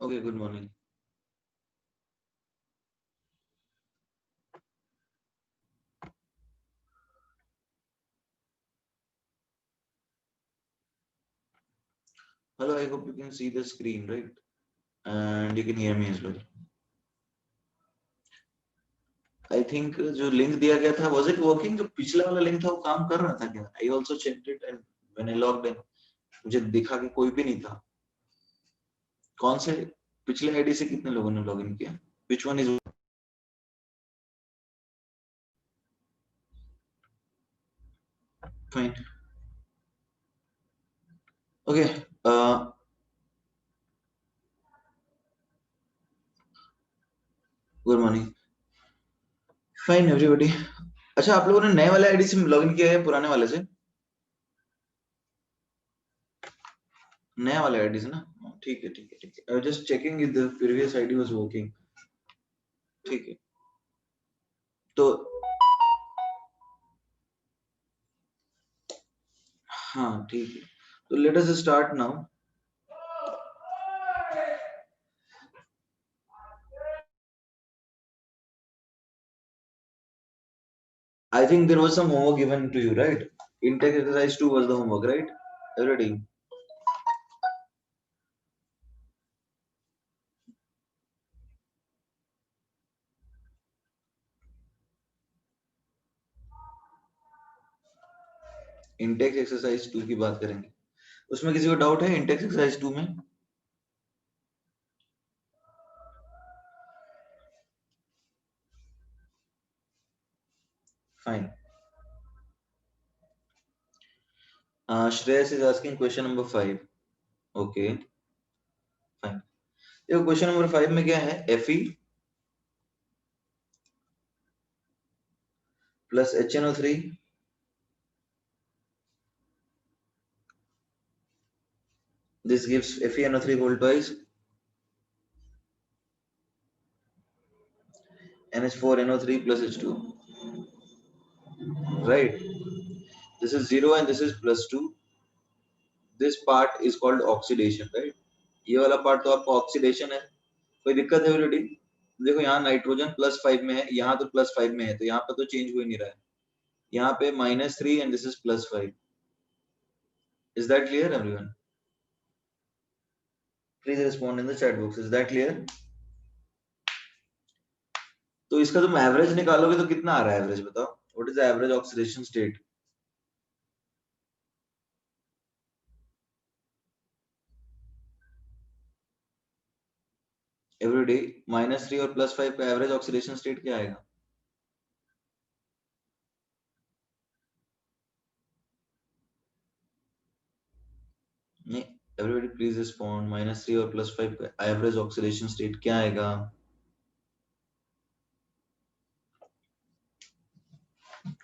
Okay, good morning. Hello, I hope you can see the screen, right? And you can hear me as well. I think जो link दिया गया था, was it working? जो पिछला वाला link था वो काम कर रहा था क्या? I also checked it and when I logged in, मुझे दिखा कि कोई भी नहीं था. कौन से पिछले आईडी से कितने लोगों ने लॉगिन किया? Which one is fine? Okay. Good morning. Fine everybody. अच्छा, आप लोगों ने नए वाले आईडी से लॉगिन किया है पुराने वाले से? नया वाला आईडी से ना? ठीक है ठीक है ठीक है. I was just checking if the previous ID was working. ठीक है. तो हाँ ठीक है. तो let us start now. I think there was some homework given to you, right? Intake exercise 2 was the homework, right? Already. Intex exercise 2 की बात करेंगे. उसमें किसी को डाउट है इंटेक्स एक्सरसाइज 2 में? Fine. Shreyas is asking question number 5. Okay, fine. देखो question number 5 में क्या है? Fe plus HNO3 this gives FeNO3 whole twice NH4NO3 plus H2, right? This is 0 and this is plus 2. This part is called oxidation, right? ये वाला part तो आपको oxidation है. कोई दिक्कत है ऑलरेडी? देखो यहाँ नाइट्रोजन +5 में है, यहाँ तो +5 में है, तो यहाँ पे तो चेंज हो ही नहीं रहा है. यहाँ पे -3 and this is +5. Is that clear everyone? Please respond in the chat box. Is that clear? तो इसका तुम एवरेज निकालोगे तो कितना आ रहा है एवरेज बताओ? What is the average oxidation state? Every day -3 और +5 का एवरेज ऑक्सीडेशन स्टेट क्या आएगा? नहीं, everybody please respond. -3 और +5 का एवरेज ऑक्सीडेशन स्टेट क्या आएगा?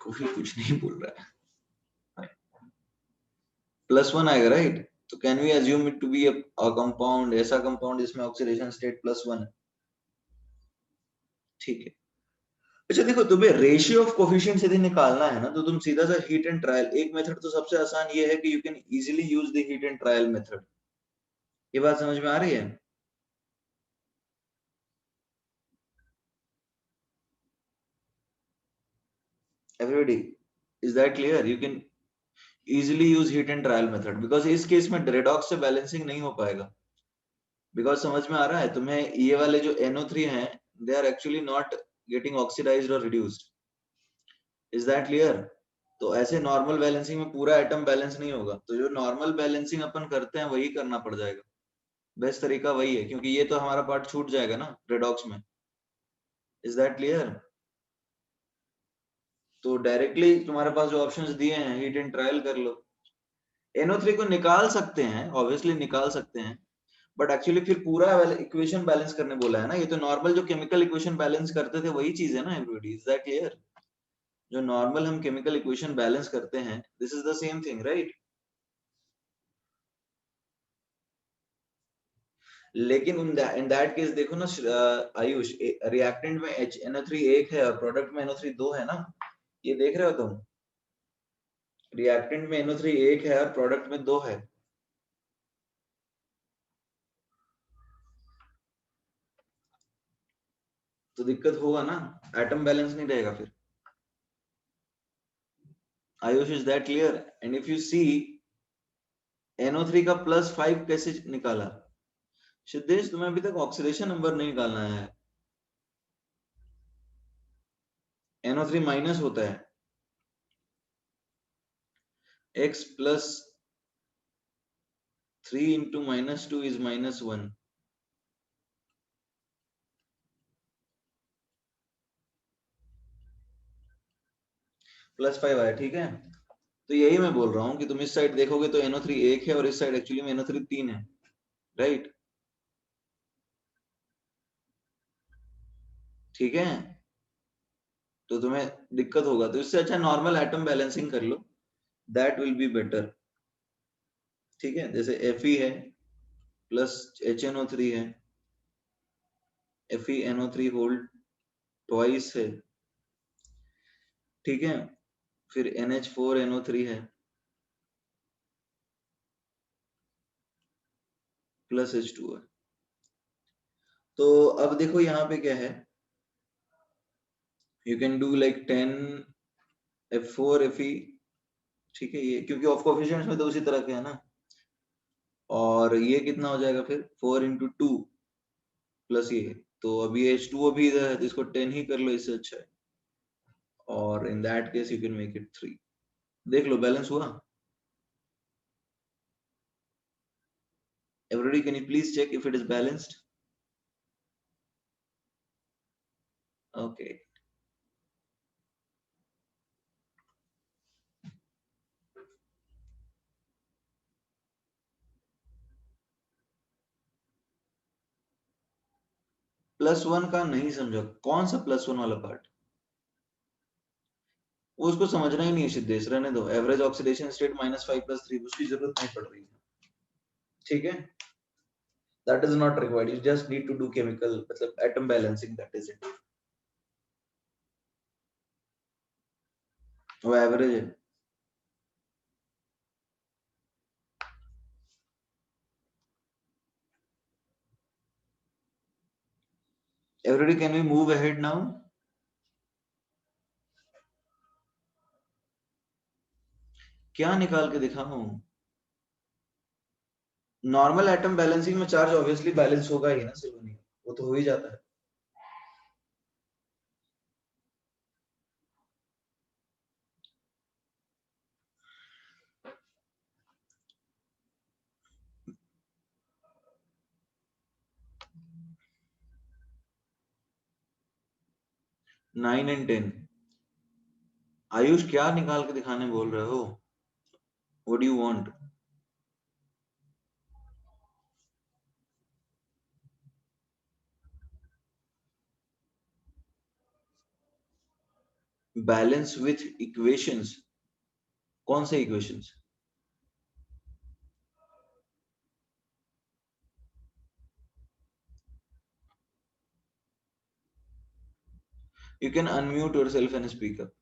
कोई कुछ नहीं बोल रहा है. +1 आएगा, राइट? तो can we assume it to be a compound, ऐसा कंपाउंड जिसमें ऑक्सीडेशन स्टेट +1 है. ठीक है. अच्छा देखो, तुम्हें रेशियो ऑफ कोफिशिएंट्स यदि निकालना है ना तो तुम सीधा सा हीट एंड ट्रायल, एक मेथड तो सबसे आसान ये है कि you can easily use the heat and trial method. ये बात समझ में आ रही है? Everybody, is that clear? You can easily use heat and trial method because इस केस में रेडॉक्स से बैलेंसिंग नहीं हो पाएगा. बिकॉज समझ में आ रहा है तुम्हें? ये वाले जो NO3 हैं, they are actually not getting oxidised और रिड्यूस्ड. Is that clear? तो ऐसे नॉर्मल बैलेंसिंग में पूरा एटम बैलेंस नहीं होगा, तो जो नॉर्मल बैलेंसिंग अपन करते हैं वही करना पड़ जाएगा. बेस्ट तरीका वही है, क्योंकि ये तो हमारा पार्ट छूट जाएगा ना रेडॉक्स में. Is that clear? तो डायरेक्टली तुम्हारे पास जो ऑप्शंस दिए हैं, हीट एंड ट्रायल कर लो. NO3 को निकाल सकते हैं, ऑब्वियसली निकाल सकते हैं, बट एक्चुअली फिर पूरा इक्वेशन बैलेंस करने बोला है ना. ये तो नॉर्मल जो केमिकल इक्वेशन बैलेंस करते थे वही चीज है ना एवरीबॉडी. Is that clear? जो नॉर्मल हम केमिकल इक्वेशन बैलेंस करते हैं, this is the same thing, right? लेकिन इन दैट केस देखो ना आयुष, रिएक्टेंट में NO3 1 है और प्रोडक्ट में NO3 2 है ना. ये देख रहे हो तुम? रिएक्टेंट में NO3 1 है और प्रोडक्ट में 2 है. तो दिक्कत होगा ना, एटम बैलेंस नहीं रहेगा फिर। Ayush, is that clear? And if you see NO3 का +5 कैसे निकाला? सिद्धेश, तुम्हें अभी तक ऑक्सीडेशन नंबर नहीं निकालना है। NO3 माइनस होता है, x + 3 × -2 is -1। +5 आया, ठीक है। तो यही मैं बोल रहा हूँ कि तुम इस साइड देखोगे तो NO3 1 है और इस साइड एक्चुअली में NO3 3 है, राइट? ठीक है, तो तुम्हें दिक्कत होगा, तो इससे अच्छा नॉर्मल एटम बैलेंसिंग कर लो, दैट विल बी बेटर। ठीक है, जैसे Fe है प्लस HNO3 है, FeNO3 होल्ड ट्वाइस है, ठीक है, फिर NH4NO3 है प्लस H2 है। तो अब देखो यहाँ पे क्या है, you can do like 10 F4 Fe, ठीक है, ये क्योंकि ऑफ कोएफिशिएंट्स में तो उसी तरह के है ना, और ये कितना हो जाएगा फिर 4 × 2 प्लस ये, तो अभी H2O भी इधर है, तो इसको 10 ही कर लो, इससे अच्छा है, और in that case you can make it 3। देख लो बैलेंस हुआ? Everybody, can you please check if it is balanced? Okay. +1 का नहीं समझा, कौन सा +1 वाला पार्ट? वो उसको समझना ही नहीं है सिद्धेश, रहने दो। एवरेज ऑक्सीडेशन स्टेट -5 + 3, उसकी जरूरत नहीं पड़ रही है, ठीक है? That is not required, you just need to do chemical मतलब atom balancing, that is it। वो एवरेज है। Everybody, can we move ahead now? क्या निकाल के दिखाऊं? नॉर्मल एटम बैलेंसिंग में चार्ज ऑब्वियसली बैलेंस होगा ही ना सिल्वनी, वो तो हो ही जाता है। Nine and 10। आयुष, क्या निकाल के दिखाने बोल रहे हो? What do you want? Balance with equations? कौन से equations? You can unmute yourself and speak up.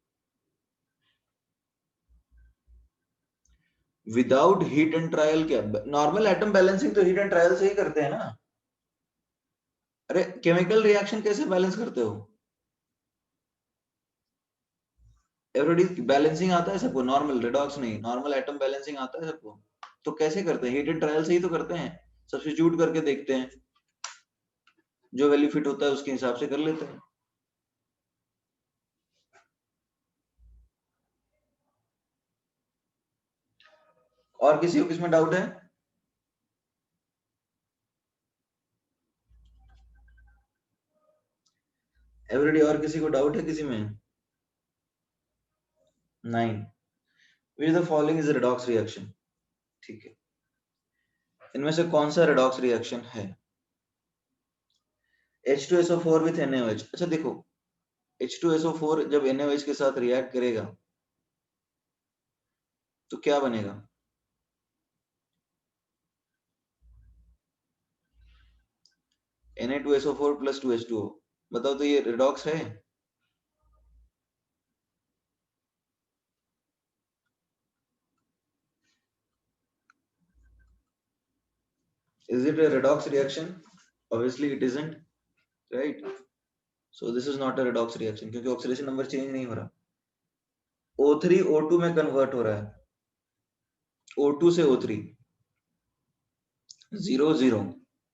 Without heat and trial क्या? नॉर्मल एटम बैलेंसिंग तो हीट एंड ट्रायल से ही करते हैं ना। अरे केमिकल रिएक्शन कैसे बैलेंस करते हो? एवरीबॉडी, बैलेंसिंग आता है सबको, नॉर्मल रिडॉक्स नहीं, नॉर्मल एटम बैलेंसिंग आता है सबको, तो कैसे करते हैं? हीट एंड ट्रायल से ही तो करते हैं, सब्स्टिट्यूट करके देखते हैं, जो वैल्यू फिट होता है उसके हिसाब से कर लेते हैं। और किसी को किसमें डाउट है? एवरीबॉडी, और किसी को डाउट है किसी में? 9, which of the following is a redox reaction? ठीक है, इनमें से कौन सा redox रिएक्शन है? H2SO4 with NaOH। अच्छा देखो, H2SO4 जब NaOH के साथ रिएक्ट करेगा तो क्या बनेगा? Na2SO4 + 2H2O। बताओ तो ये रिडॉक्स है? Is it a redox reaction? Obviously it isn't, right? So this is not a redox reaction क्योंकि ऑक्सीडेशन नंबर चेंज नहीं हो रहा। O3 O2 में कन्वर्ट हो रहा है, O2 से O3, 0 0,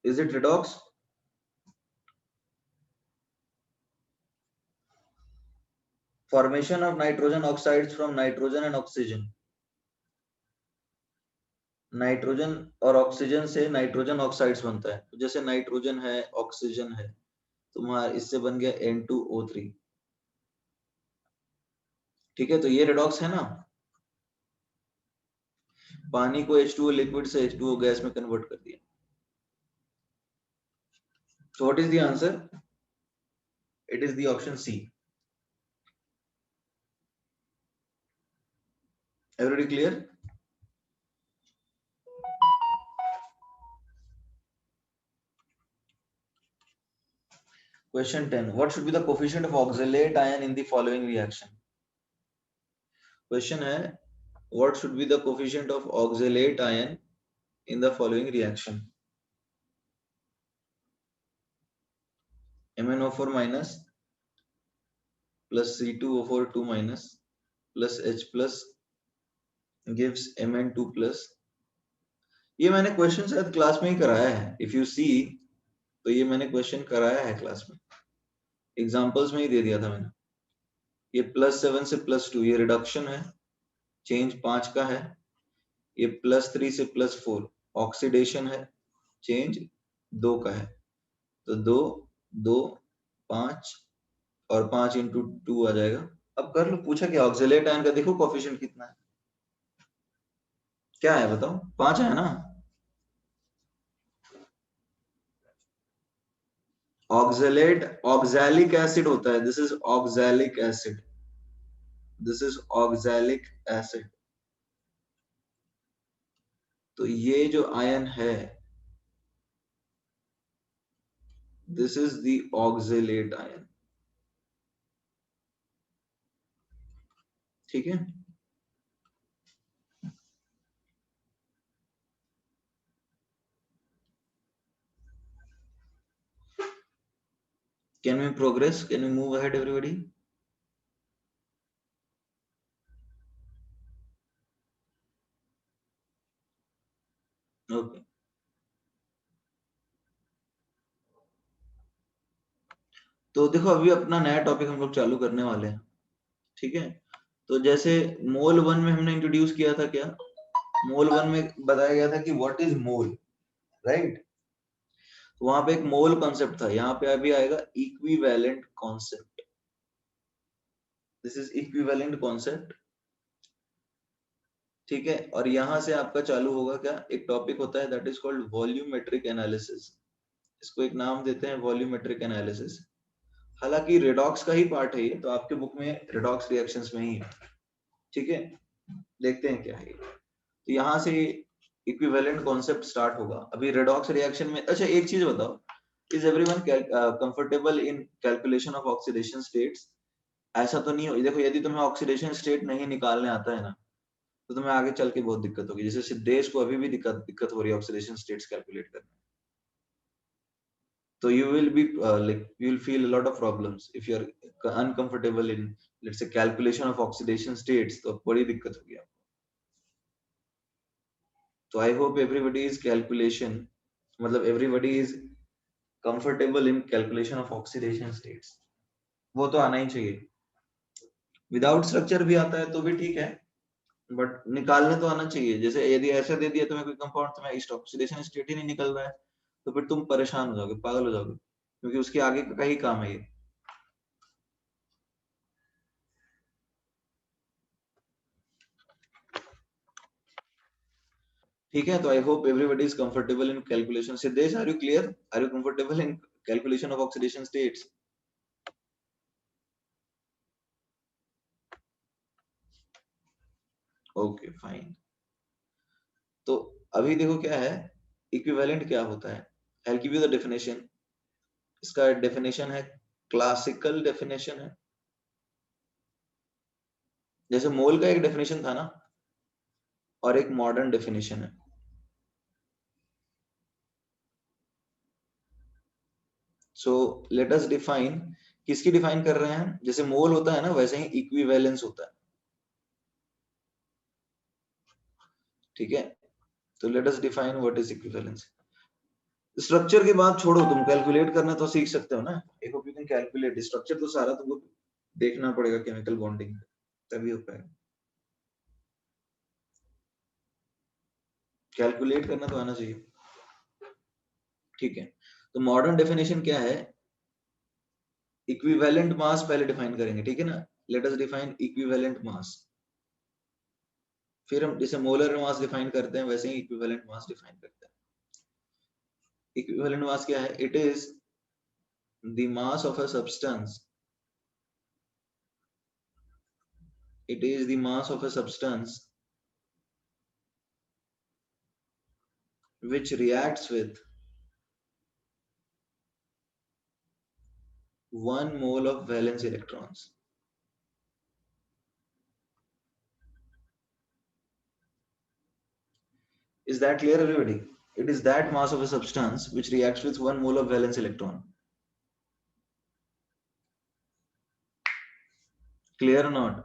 is it redox? Formation of nitrogen oxides from nitrogen and oxygen, nitrogen और ऑक्सीजन से नाइट्रोजन ऑक्साइड्स बनता है। तो जैसे नाइट्रोजन है, ऑक्सीजन है, तुम्हारा इससे बन गया N2O3। ठीक है, तो ये रेडॉक्स है ना, पानी को H2O लिक्विड से H2O गैस में कन्वर्ट कर दिया। So what is the answer? It is the option C. Everybody clear? Question 10. What should be the coefficient of oxalate ion in the following reaction? Question है, what should be the coefficient of oxalate ion in the following reaction? MnO4 minus plus C2O4 2 minus plus H plus gives Mn2 plus। ये मैंने question शायद class में ही कराया है, if you सी, तो ये मैंने क्वेश्चन कराया है क्लास में, एग्जांपल्स में ही दे दिया था मैंने। ये +7 से +2 ये रिडक्शन है, चेंज 5 का है। ये +3 से +4 ऑक्सीडेशन है, चेंज 2 का है। तो 2 2 5 और 5 इंटू 2 आ जाएगा। अब कर लो, पूछा क्या ऑक्सीलेट आयन का, देखो कोफिशिएंट कितना है, क्या है बताओ, 5 है ना। ऑक्सलेट ऑक्सैलिक एसिड होता है, this is oxalic acid, this is oxalic acid. तो ये जो आयन है, this is the oxalate ion. ठीक है, can we progress, can we move ahead everybody? Okay, तो देखो अभी अपना नया टॉपिक हम लोग चालू करने वाले हैं। ठीक है, तो जैसे मोल 1 में हमने इंट्रोड्यूस किया था क्या, मोल 1 में बताया गया था कि व्हाट इज मोल, राइट। तो वहां पे एक मोल कॉन्सेप्ट था, यहाँ पे अभी आएगा equivalent concept. This is equivalent concept. ठीक है, और यहाँ से आपका चालू होगा क्या, एक टॉपिक होता है that is called volumetric analysis. इसको एक नाम देते हैं वॉल्यूमेट्रिक एनालिसिस। हालांकि रेडॉक्स का ही पार्ट है ये, तो आपके बुक में रेडॉक्स रिएक्शंस में ही है। ठीक है, देखते हैं क्या है। तो यहाँ से इक्विवेलेंट कॉन्सेप्ट स्टार्ट होगा। अभी रेडॉक्स रिएक्शन में, अच्छा एक चीज बताओ, is everyone comfortable in calculation of oxidation states? ऐसा तो नहीं हो, देखो यदि तुम्हें ऑक्सीडेशन स्टेट नहीं निकालने आता है ना, तो तुम्हें आगे चल के बहुत दिक्कत होगी। जैसे सिद्धेश को अभी भी दिक्कत हो रही है ऑक्सीडेशन स्टेट्स कैलकुलेट करने में। So you will be you will feel a lot of problems if you are uncomfortable in, let's say, calculation of oxidation states, तो बड़ी दिक्कत होगी आपको। So I hope everybody is calculation, मतलब everybody is comfortable in calculation of oxidation states, वो तो आना ही चाहिए। विदाउट स्ट्रक्चर भी आता है तो भी ठीक है, बट निकालने तो आना चाहिए। जैसे यदि ऐसा दे दिया तुम्हें कोई कंपाउंड, तुम्हें ऑक्सीडेशन स्टेट ही नहीं निकल रहा है, तो फिर तुम परेशान हो जाओगे, पागल हो जाओगे, क्योंकि उसके आगे का ही काम है ये। ठीक है, तो I hope everybody is comfortable in calculation. Siddhesh, are you clear, are you comfortable in calculation of oxidation states? Okay fine. तो अभी देखो क्या है, इक्विवेलेंट क्या होता है। I give you the definition. इसका डेफिनेशन है, क्लासिकल डेफिनेशन है। जैसे मोल का एक डेफिनेशन था ना, और एक मॉडर्न डेफिनेशन है। सो लेट अस डिफाइन किसकी डिफाइन कर रहे हैं? जैसे मोल होता है ना, वैसे ही इक्विवेलेंस होता है, ठीक है? तो let us define what is equivalence. Structure की बात छोड़ो, तुम कैलकुलेट करना तो सीख सकते हो ना, एक hope you can calculate structure, तो सारा तुमको देखना पड़ेगा केमिकल बॉन्डिंग, तभी हो पाएगा। कैलकुलेट करना तो आना चाहिए, ठीक है? तो मॉडर्न डेफिनेशन क्या है? इक्विवेलेंट मास पहले डिफाइन करेंगे, ठीक है ना? Let us define equivalent mass, फिर हम जैसे मोलर मास डिफाइन करते हैं वैसे ही इक्विवेलेंट मास डिफाइन करते हैं। इक्विवेलेंट मास क्या है? It is the mass of a substance, it is the mass of a substance which reacts with 1 mole of valence electrons. Is that clear, everybody? It is that mass of a substance which reacts with 1 mole of valence electron. Clear or not?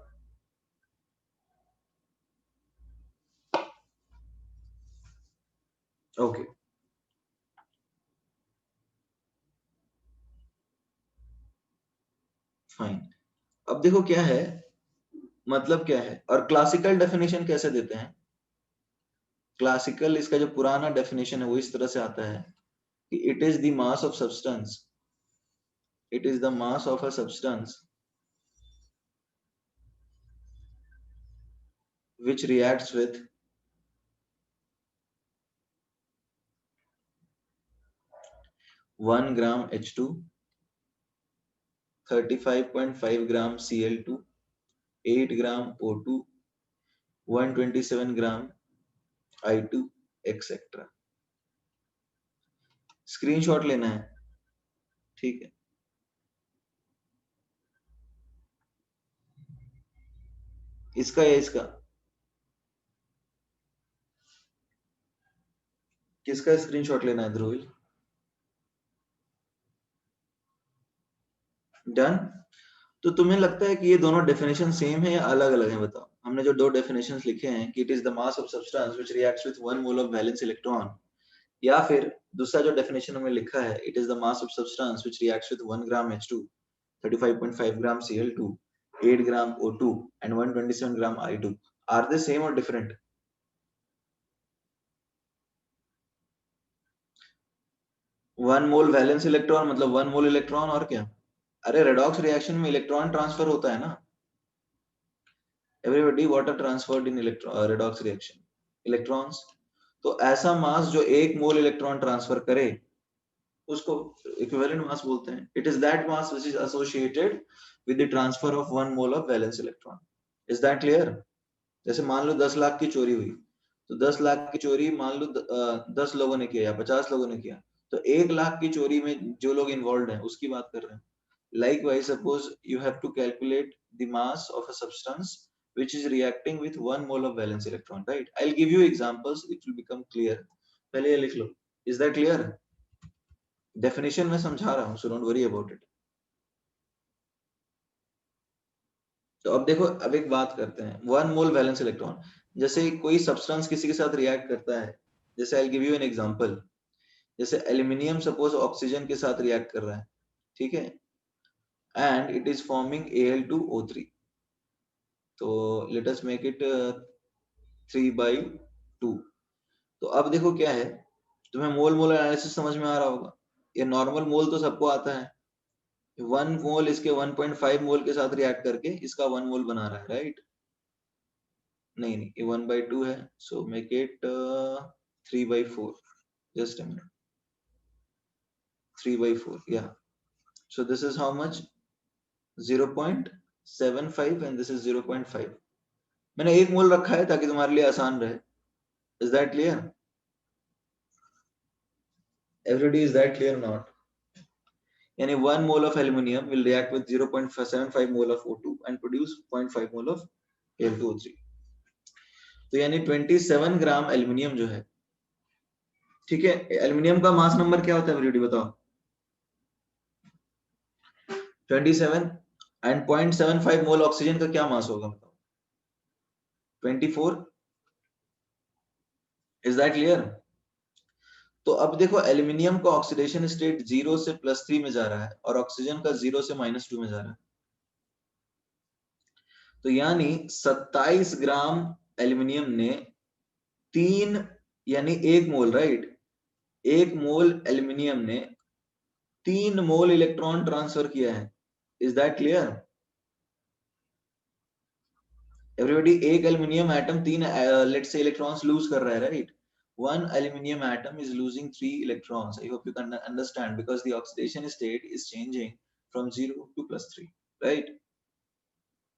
Okay. Fine. अब देखो क्या है, मतलब क्या है, और classical definition कैसे देते हैं? क्लासिकल, इसका जो पुराना डेफिनेशन है वो इस तरह से आता है कि it is the mass of substance, it is the mass of a substance which reacts with 1 gram H2, 35.5 gram Cl2, 8 gram O2, 127 gram I2, etcetera. Screenshot लेना है, ठीक है? इसका या इसका, किसका स्क्रीनशॉट लेना है ध्रुविल? डन। तो तुम्हें लगता है कि ये दोनों डेफिनेशन सेम है या अलग अलग है? बताओ। हमने जो दो डेफिनेशंस लिखे हैं कि it is the mass of substance which reacts with 1 mole of valence electron, या फिर दूसरा जो डेफिनेशन हमने लिखा है, it is the mass of substance which reacts with 1 gram H2, 35.5 gram Cl2, 8 gram O2 and 127 gram I2, are they same और different? 1 mole valence electron मतलब 1 mole electron, और क्या? अरे रेडॉक्स रिएक्शन में इलेक्ट्रॉन ट्रांसफर होता है ना everybody, water transferred इन redox reaction, electrons. तो ऐसा मास जो 1 मोल इलेक्ट्रॉन ट्रांसफर करे उसको इक्विवेलेंट मास बोलते हैं। It is that mass which is associated with the transfer of 1 mole of valence electron. Is that clear? जैसे मान लो 10 लाख की चोरी हुई, तो 10 लाख की चोरी मान लो 10 लोगों ने किया या 50 लोगों ने किया, तो 1 लाख की चोरी में जो लोग इन्वॉल्व हैं उसकी बात कर रहे हैं। Likewise, suppose you have to calculate the mass of a substance which is reacting with 1 mole of valence electron, right? I'll give you examples, it will become clear. पहले ये लिख लो। Is that clear? Definition मैं समझा रहा हूँ, so don't worry about it. तो अब देखो, अब एक बात करते हैं, 1 मोल वैलेंस इलेक्ट्रॉन, जैसे कोई सब्सटेंस किसी के साथ रिएक्ट करता है, जैसे I'll give you an example, जैसे एल्यूमिनियम सपोज ऑक्सीजन के साथ रिएक्ट कर रहा है, ठीक है, and it is forming Al2O3, तो let us make it 3/2। तो अब देखो क्या है, तुम्हें मोल मोल एनालिसिस समझ में आ रहा होगा, ये नॉर्मल मोल तो सबको आता है, 1 मोल इसके 1.5 मोल के साथ रिएक्ट करके इसका 1 मोल बना रहा है, राइट? नहीं नहीं, ये 1/2 है, so make it 3/4, just a minute, 3/4, yeah, so this is how much, 0.75 and this is 0.5। मैंने 1 मोल रखा है ताकि तुम्हारे लिए आसान रहे। Is that clear? Everybody, is that clear or not? यानी 1 mole of aluminium will react with 0.75 mole of O2 and produce 0.5 mole of Al2O3। तो यानी 27 ग्राम एल्यूमिनियम जो है, ठीक है, एल्यूमिनियम का मास नंबर क्या होता है एवरीबॉडी बताओ? 27 एंड 0.75 मोल ऑक्सीजन का क्या मास होगा बताओ? 24। Is that clear? तो अब देखो एल्यूमिनियम का ऑक्सीडेशन स्टेट 0 से +3 में जा रहा है और ऑक्सीजन का 0 से -2 में जा रहा है। तो यानी 27 ग्राम एल्यूमिनियम ने 3 यानी 1 मोल, राइट, 1 मोल एल्यूमिनियम ने 3 मोल इलेक्ट्रॉन ट्रांसफर किया है। Is that clear everybody? एक aluminium atom 3 let's say electrons lose कर रहा है, right? One aluminum atom is losing 3 electrons. I hope you can understand because the oxidation state is changing from 0 to +3, right?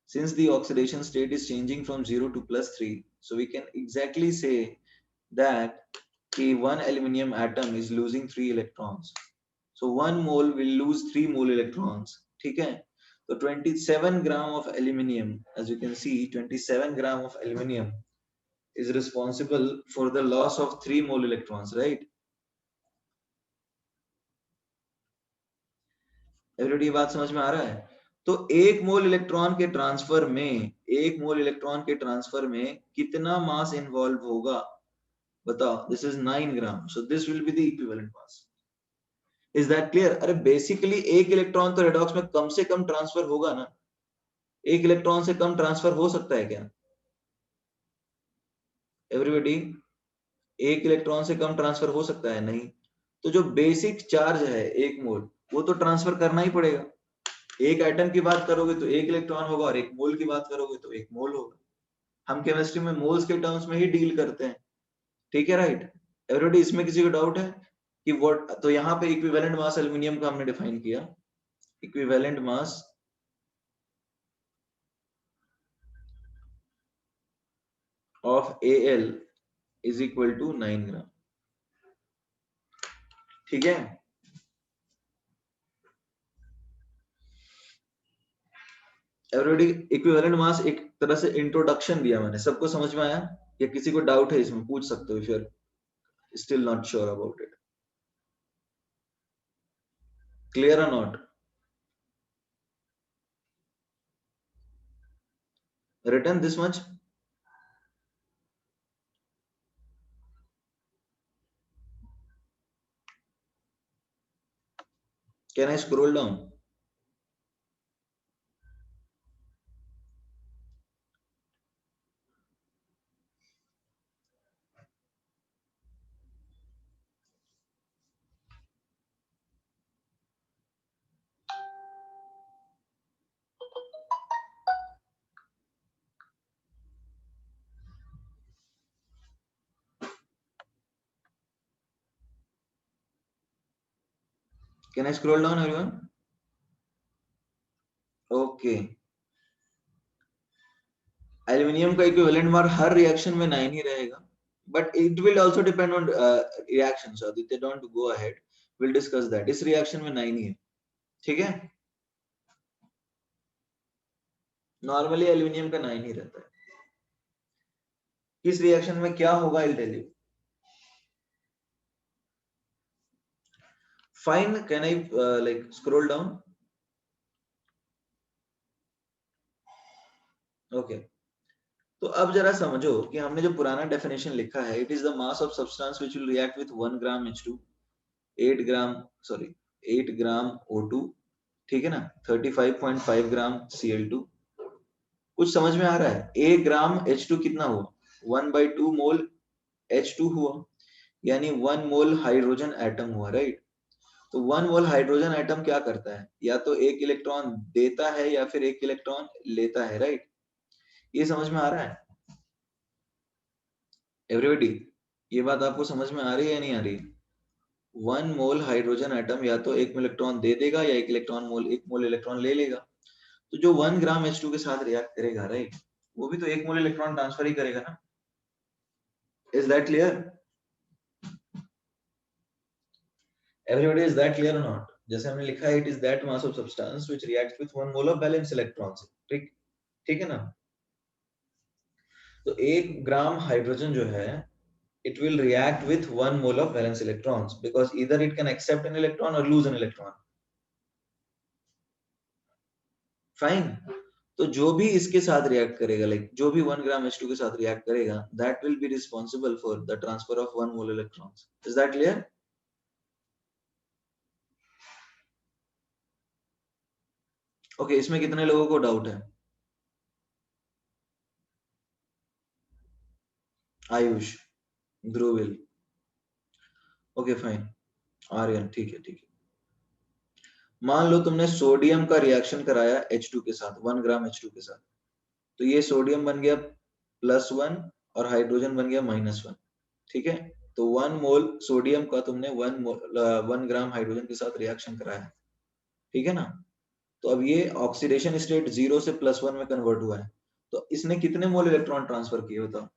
Since the oxidation state is changing from 0 to +3, so we can exactly say that one aluminum atom is losing 3 electrons. So 1 mole will lose 3 mole electrons. ठीक है? So 27 gram of aluminium, as you can see, 27 gram of aluminium is responsible for the loss of 3 mole electrons, right? Everybody बात समझ में आ रहा है? तो 1 mole electron के transfer में, 1 मोल इलेक्ट्रॉन के ट्रांसफर में कितना मास इन्वॉल्व होगा बताओ? This is 9 gram, so this will be the equivalent mass. Is that clear? अरे बेसिकली एक इलेक्ट्रॉन तो रेडॉक्स में कम से कम ट्रांसफर होगा ना। एक इलेक्ट्रॉन से कम ट्रांसफर हो सकता है क्या एवरीबॉडी? एक इलेक्ट्रॉन से कम ट्रांसफर हो सकता है? नहीं। तो जो बेसिक चार्ज है 1 मोल, वो तो ट्रांसफर करना ही पड़ेगा। एक एटम की बात करोगे तो 1 इलेक्ट्रॉन होगा और 1 मोल की बात करोगे तो 1 मोल होगा। हम केमिस्ट्री में मोल्स के टर्म्स में ही डील करते हैं, ठीक है, राइट? एवरीबॉडी इसमें किसी को डाउट है कि व्हाट? तो यहाँ पे इक्विवेलेंट मास एल्यूमिनियम का हमने डिफाइन किया, equivalent mass of Al is equal to 9 gram, ठीक है? एवरीबॉडी इक्विवेलेंट मास एक तरह से इंट्रोडक्शन दिया मैंने, सबको समझ में आया? या किसी को डाउट है इसमें? पूछ सकते हो if you are still not sure about it. Clear और not? Return this much? Can I scroll down? Can I scroll down everyone? Okay. Aluminium का इक्विवेलेंट मास हर रिएक्शन में 9 ही रहेगा, but it will also depend on reaction. So Aditya, don't go ahead, we'll discuss that. इस reaction में 9 ही है, ठीक है? Normally aluminium का 9 ही रहता है। किस रिएक्शन में क्या होगा I'll tell you. Fine, can I like scroll down? Okay. तो अब जरा समझो कि हमने जो पुराना डेफिनेशन लिखा है, it is the mass of substance which will react with 1 gram H2, 8 gram O2, ठीक है ना, 35.5 ग्राम Cl2। कुछ समझ में आ रहा है? 1 ग्राम H2 कितना हुआ? 1/2 मोल H2 हुआ, यानी 1 मोल हाइड्रोजन एटम हुआ, राइट? तो 1 मोल हाइड्रोजन एटम क्या करता है? या तो 1 इलेक्ट्रॉन देता है या फिर 1 इलेक्ट्रॉन लेता है, राइट? ये समझ में आ रहा है एवरीबॉडी? ये बात आपको समझ में आ रही है या नहीं आ रही? 1 मोल हाइड्रोजन एटम या तो 1 इलेक्ट्रॉन दे देगा या 1 मोल इलेक्ट्रॉन ले लेगा। तो जो 1 ग्राम H2 के साथ रिएक्ट करेगा, राइट, वो भी तो 1 मोल इलेक्ट्रॉन ट्रांसफर ही करेगा ना। Is that clear everybody? Is that clear और नॉट? जैसे हमने लिखा है, it is that mass of substance which reacts with 1 mole of valence electrons, ठीक? ठीक है ना? तो 1 ग्राम हाइड्रोजन जो है, it will react with 1 mole of valence electrons because either it can accept an electron or lose an electron. Fine. तो जो भी इसके साथ रिएक्ट करेगा, लाइक जो भी 1 ग्राम H2 के साथ रिएक्ट करेगा, that will be responsible for the transfer of 1 mole electrons. Is that clear? Okay, इसमें कितने लोगों को डाउट है? आयुष, ध्रुविल, ओके फाइन, आर्यन, ठीक है ठीक है। मान लो तुमने सोडियम का रिएक्शन कराया H2 के साथ, 1 ग्राम H2 के साथ, तो ये सोडियम बन गया +1 और हाइड्रोजन बन गया -1, ठीक है। तो 1 मोल सोडियम का तुमने 1 ग्राम हाइड्रोजन के साथ रिएक्शन कराया, ठीक है ना। तो अब ये ऑक्सीडेशन स्टेट 0 से +1 में कन्वर्ट हुआ है, तो इसने कितने मोल इलेक्ट्रॉन ट्रांसफर किए बताओ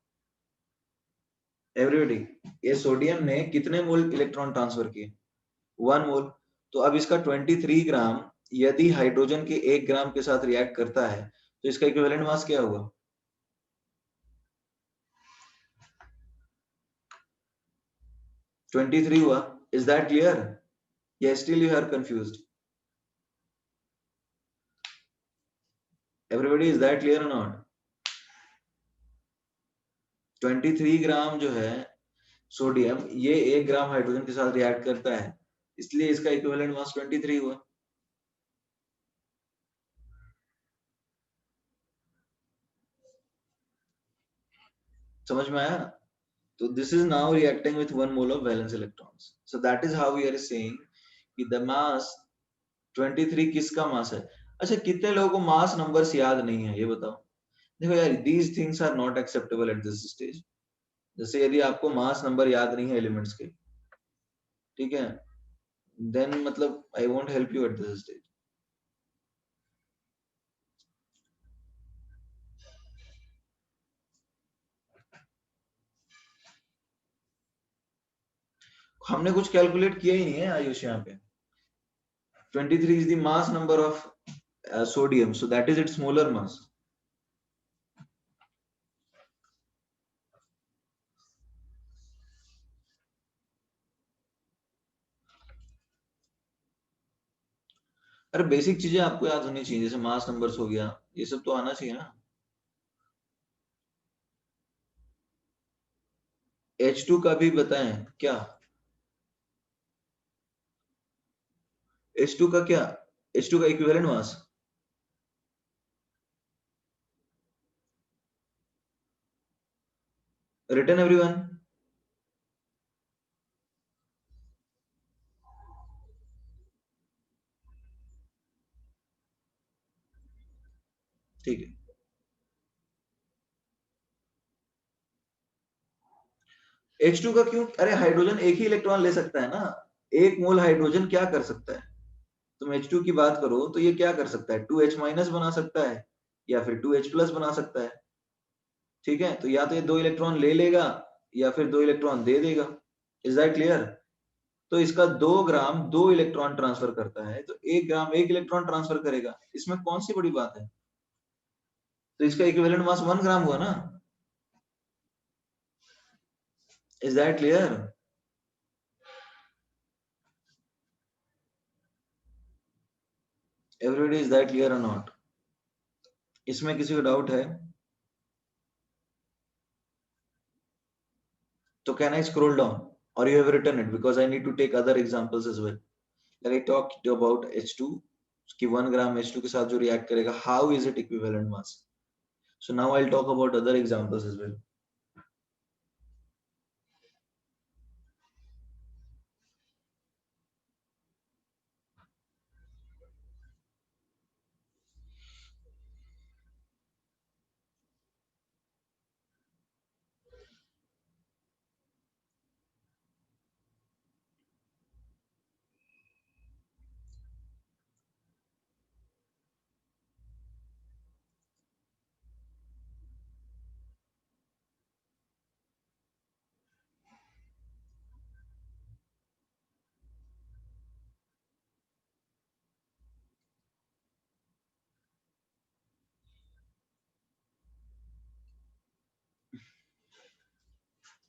एवरीबॉडी? ये सोडियम ने कितने मोल इलेक्ट्रॉन ट्रांसफर किए? 1 मोल। तो अब इसका 23 ग्राम यदि हाइड्रोजन के 1 ग्राम के साथ रिएक्ट करता है, तो इसका इक्विवेलेंट मास क्या होगा? 23 हुआ। Is that clear? या still you are confused? Everybody, is that clear और नॉट? 23 ग्राम जो है सोडियम, ये 1 ग्राम हाइड्रोजन के साथ रिएक्ट करता है, इसलिए इसका इक्विवेलेंट मास 23 हुआ। समझ में आया? तो this is now reacting with 1 mole of valence electrons. So that is how we are saying कि the mass 23 किसका मास है? अच्छा, कितने लोगों को मास नंबर्स याद नहीं है ये बताओ? देखो यार, these things are not acceptable at this stage. जैसे यदि आपको मास नंबर याद नहीं है एलिमेंट्स के, ठीक है, then मतलब I won't help you at this stage. हमने कुछ कैलकुलेट किया ही नहीं है आयुष यहाँ पे। 23 is the mass number of sodium, so that is its molar mass. अरे बेसिक चीजें आपको याद होनी चाहिए, जैसे मास नंबर्स हो गया, ये सब तो आना चाहिए ना। H2 का भी बताएं क्या? H2 का क्या? H2 का इक्विवेलेंट मास रिटन एवरीवन? ठीक है। H2 का क्यों? अरे हाइड्रोजन एक ही इलेक्ट्रॉन ले सकता है ना, 1 मोल हाइड्रोजन क्या कर सकता है? तुम H2 की बात करो तो ये क्या कर सकता है? 2H माइनस बना सकता है या फिर 2H प्लस बना सकता है, ठीक है। तो या तो ये 2 इलेक्ट्रॉन ले लेगा या फिर 2 इलेक्ट्रॉन दे देगा। Is that clear? तो इसका 2 ग्राम 2 इलेक्ट्रॉन ट्रांसफर करता है, तो 1 ग्राम 1 इलेक्ट्रॉन ट्रांसफर करेगा, इसमें कौन सी बड़ी बात है? तो इसका इक्विवेलेंट मास 1 ग्राम हुआ ना। Is that clear? Everybody, is that clear और नॉट? इसमें किसी को डाउट है तो कैन आई स्क्रॉल डाउन और you have written it, because I need to take other examples as well. Like I talked about H2 कि 1 gram H2 के साथ जो रिएक्ट करेगा, how is it equivalent mass? So now I will talk about other examples as well.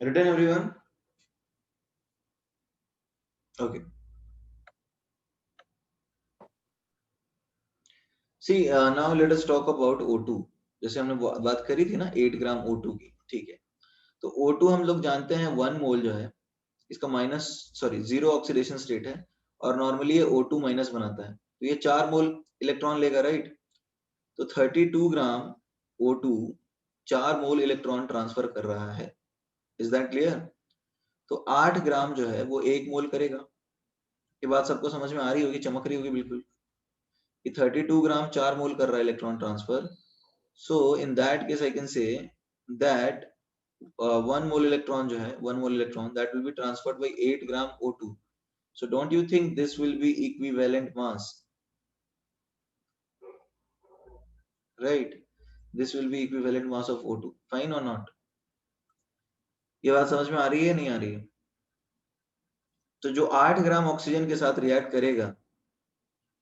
Written everyone? Okay, see now let us talk about O2। जैसे हमने बात करी थी ना 8 ग्राम O2 की, ठीक है। तो O2 हम लोग जानते हैं 1 मोल जो है इसका जीरो ऑक्सीडेशन स्टेट है और नॉर्मली ये O2 माइनस बनाता है, तो ये 4 मोल इलेक्ट्रॉन लेगा, राइट। तो 32 ग्राम O2 4 मोल इलेक्ट्रॉन ट्रांसफर कर रहा है। Is that clear? तो 8 ग्राम जो है वो 1 मोल करेगा। ये बात सबको समझ में आ रही होगी, चमक रही होगी बिल्कुल कि 32 ग्राम 4 मोल कर रहा है electron transfer. So in that case I can say that 1 mole electron जो है 1 mole electron that will be transferred by 8 gram O2. So don't you think this will be equivalent mass, right? This will be equivalent mass of O2. Fine or not? ये बात समझ में आ रही है नहीं आ रही है? तो जो 8 ग्राम ऑक्सीजन के साथ रिएक्ट करेगा,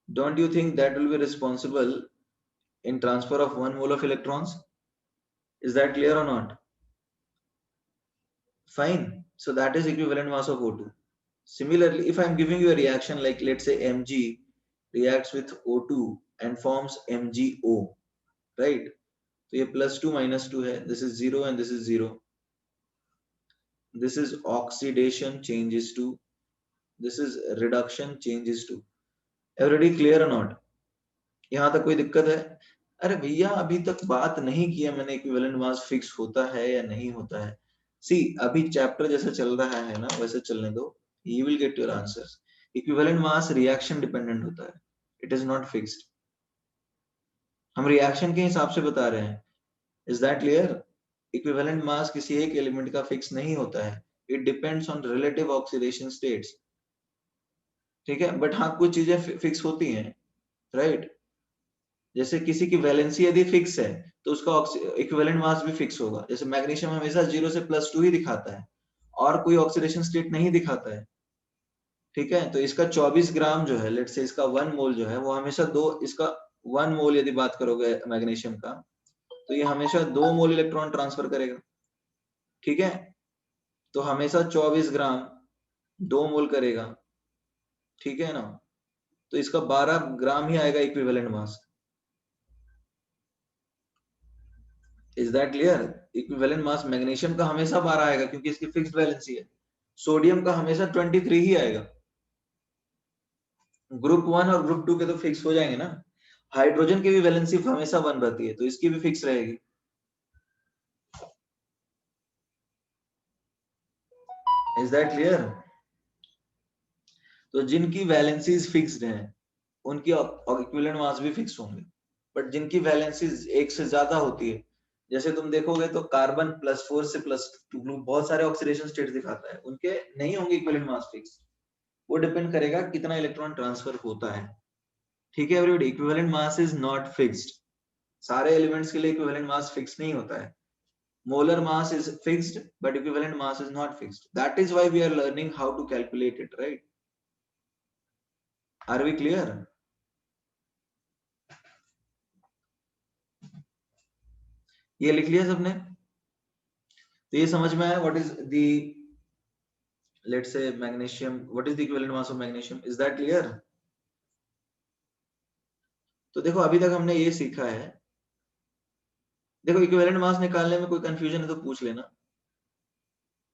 don't you think that will be responsible in transfer of 1 mole of electrons? Is that clear or not? Fine. So that is equivalent mass of O2. Similarly, if I'm giving you a reaction like let's say Mg reacts with O2 and forms MgO, right? So ये +2 -2 है, this is 0 and this is 0. This is oxidation changes to, this is reduction changes to. Everybody clear or not? यहाँ तक कोई दिक्कत है? अरे भैया अभी तक बात नहीं किया मैंने इक्विवेलेंट मास फिक्स होता है या नहीं होता है। सी अभी चैप्टर जैसा चल रहा है ना वैसे चलने दो, you will get your answers. Equivalent mass reaction dependent होता है, इट इज नॉट फिक्स्ड। हम रिएक्शन के हिसाब से बता रहे हैं। Is that clear? Equivalent mass किसी एक एलिमेंट का फिक्स नहीं होता है, it depends on relative oxidation states, ठीक है। बट हाँ कुछ चीजें फिक्स होती हैं, राइट। जैसे किसी की वैलेंसी यदि फिक्स है तो उसका इक्विवेलेंट मास भी फिक्स होगा। जैसे मैग्नीशियम हमेशा 0 से +2 ही दिखाता है और कोई ऑक्सीडेशन स्टेट नहीं दिखाता है, ठीक है। तो इसका 24 ग्राम जो है, लेट से इसका 1 मोल जो है वो हमेशा इसका 1 मोल यदि बात करोगे मैग्नीशियम का, तो ये हमेशा 2 मोल इलेक्ट्रॉन ट्रांसफर करेगा, ठीक है। तो हमेशा 24 ग्राम 2 मोल करेगा, ठीक है ना। तो इसका 12 ग्राम ही आएगा equivalent mass. Is that clear? Equivalent mass magnesium का हमेशा 12 आएगा क्योंकि इसकी फिक्स्ड वैलेंसी है। सोडियम का हमेशा 23 ही आएगा। ग्रुप 1 और ग्रुप 2 के तो फिक्स हो जाएंगे ना। हाइड्रोजन की भी वैलेंसी हमेशा 1 रहती है तो इसकी भी फिक्स रहेगी। Is that clear? तो जिनकी वैलेंसीज फिक्स्ड हैं उनकी इक्विवेलेंट मास भी फिक्स होंगे, बट जिनकी वैलेंसीज एक से ज्यादा होती है, जैसे तुम देखोगे तो कार्बन +4 से +2 बहुत सारे ऑक्सीडेशन स्टेट दिखाता है, उनके नहीं होंगे इक्विवेलेंट मास फिक्स। वो डिपेंड करेगा कितना इलेक्ट्रॉन ट्रांसफर होता है, ठीक है everybody. Equivalent mass is not fixed, सारे एलिमेंट्स के लिए इक्विवेलेंट मास फिक्स नहीं होता है। Molar mass is fixed but equivalent mass is not fixed. That is why we are learning how to calculate it, right? Are we clear? ये लिख लिया सबने? तो ये समझ में आया what is the, let's say magnesium, what is the equivalent mass of magnesium? Is that clear? तो देखो अभी तक हमने ये सीखा है। देखो इक्विवेलेंट मास निकालने में कोई कंफ्यूजन है तो पूछ लेना,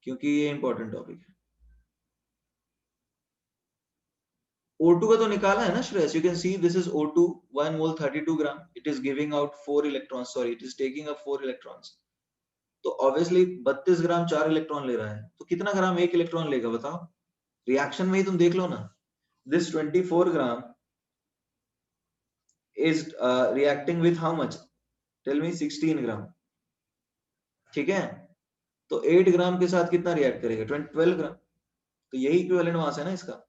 क्योंकि ये इंपॉर्टेंट टॉपिक है। O2 का तो निकाला है ना Shreyas, you can see this is O2 1 mole 32 gram, it is giving out 4 electrons, sorry it is taking up 4 electrons। तो ऑब्वियसली 32 ग्राम 4 इलेक्ट्रॉन ले रहा है, तो कितना ग्राम 1 इलेक्ट्रॉन लेगा बताओ? रिएक्शन में ही तुम देख लो ना। This 24 gram is reacting with how much? Tell me 16 ग्राम, ठीक है। तो 8 ग्राम के साथ कितना रिएक्ट करेगा? 12 ग्राम। तो यही इक्विवेलेंट मास है ना इसका।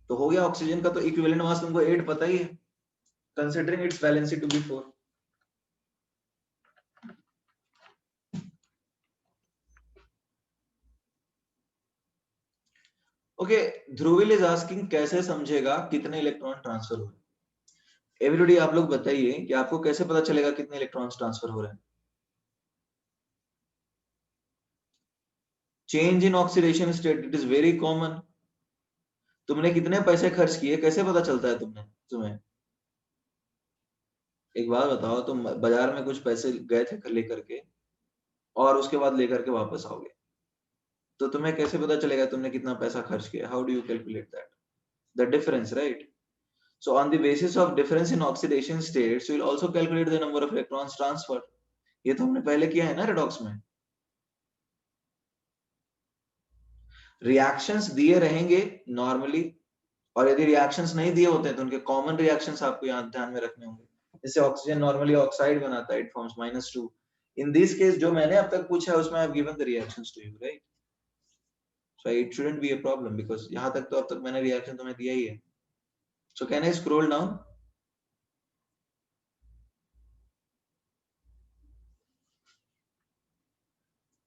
तो हो गया ऑक्सीजन का, तो इक्विवेलेंट मास तुमको 8 पता ही है, considering its valency to be 4। Okay, Dhruvil is asking कैसे समझेगा कितने इलेक्ट्रॉन ट्रांसफर हो रहे हैं। एवरीबॉडी आप लोग बताइए कि आपको कैसे पता चलेगा कितने इलेक्ट्रॉन्स ट्रांसफर हो रहे हैं। Change in oxidation state, it is very common. तुमने कितने पैसे खर्च किए कैसे पता चलता है तुम्हें? एक बात बताओ, तुम बाजार में कुछ पैसे गए थे लेकर के और उसके बाद लेकर के वापस आओगे, तो तुम्हें कैसे पता चलेगा तुमने कितना पैसा खर्च किया? How do you calculate that? The difference, right? So on the basis of difference in oxidation states, we will also calculate the number of electrons transferred. ये तो हमने पहले किया है ना redox में. Reactions दिए रहेंगे normally, और यदि reactions नहीं दिए होते हैं तो उनके common reactions आपको यहाँ ध्यान में रखने होंगे. जैसे oxygen normally oxide बनाता है, it forms -2. In this case जो मैंने अब तक पूछा है उसमें I have given the reactions to you, right? So it shouldn't be a problem because यहाँ तक तो अब तक मैंने reaction तुम्हें दिया ही है. So can I scroll down?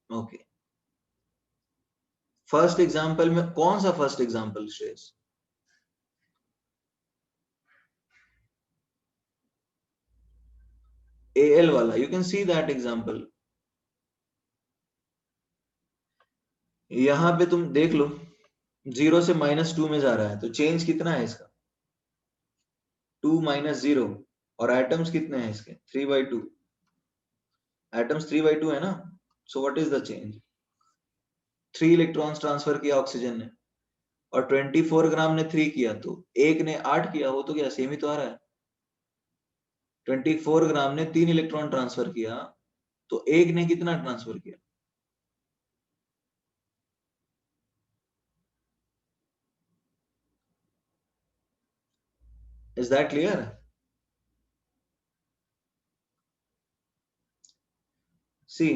Okay. First example में कौन सा फर्स्ट एग्जाम्पल श्रेयस? AL वाला. You can see that example. यहां पे तुम देख लो 0 से -2 में जा रहा है, तो चेंज कितना है इसका? 2 - 0. और एटम्स कितने हैं इसके? 3/2. एटम्स 3/2 है ना. So what is the change? 3 electrons transfer किया ऑक्सीजन ने, और 24 ग्राम ने 3 किया, तो एक ने 8 किया. वो तो क्या सेम ही तो आ रहा है. 24 ग्राम ने 3 इलेक्ट्रॉन ट्रांसफर किया, तो एक ने कितना ट्रांसफर किया? Is that clear? See,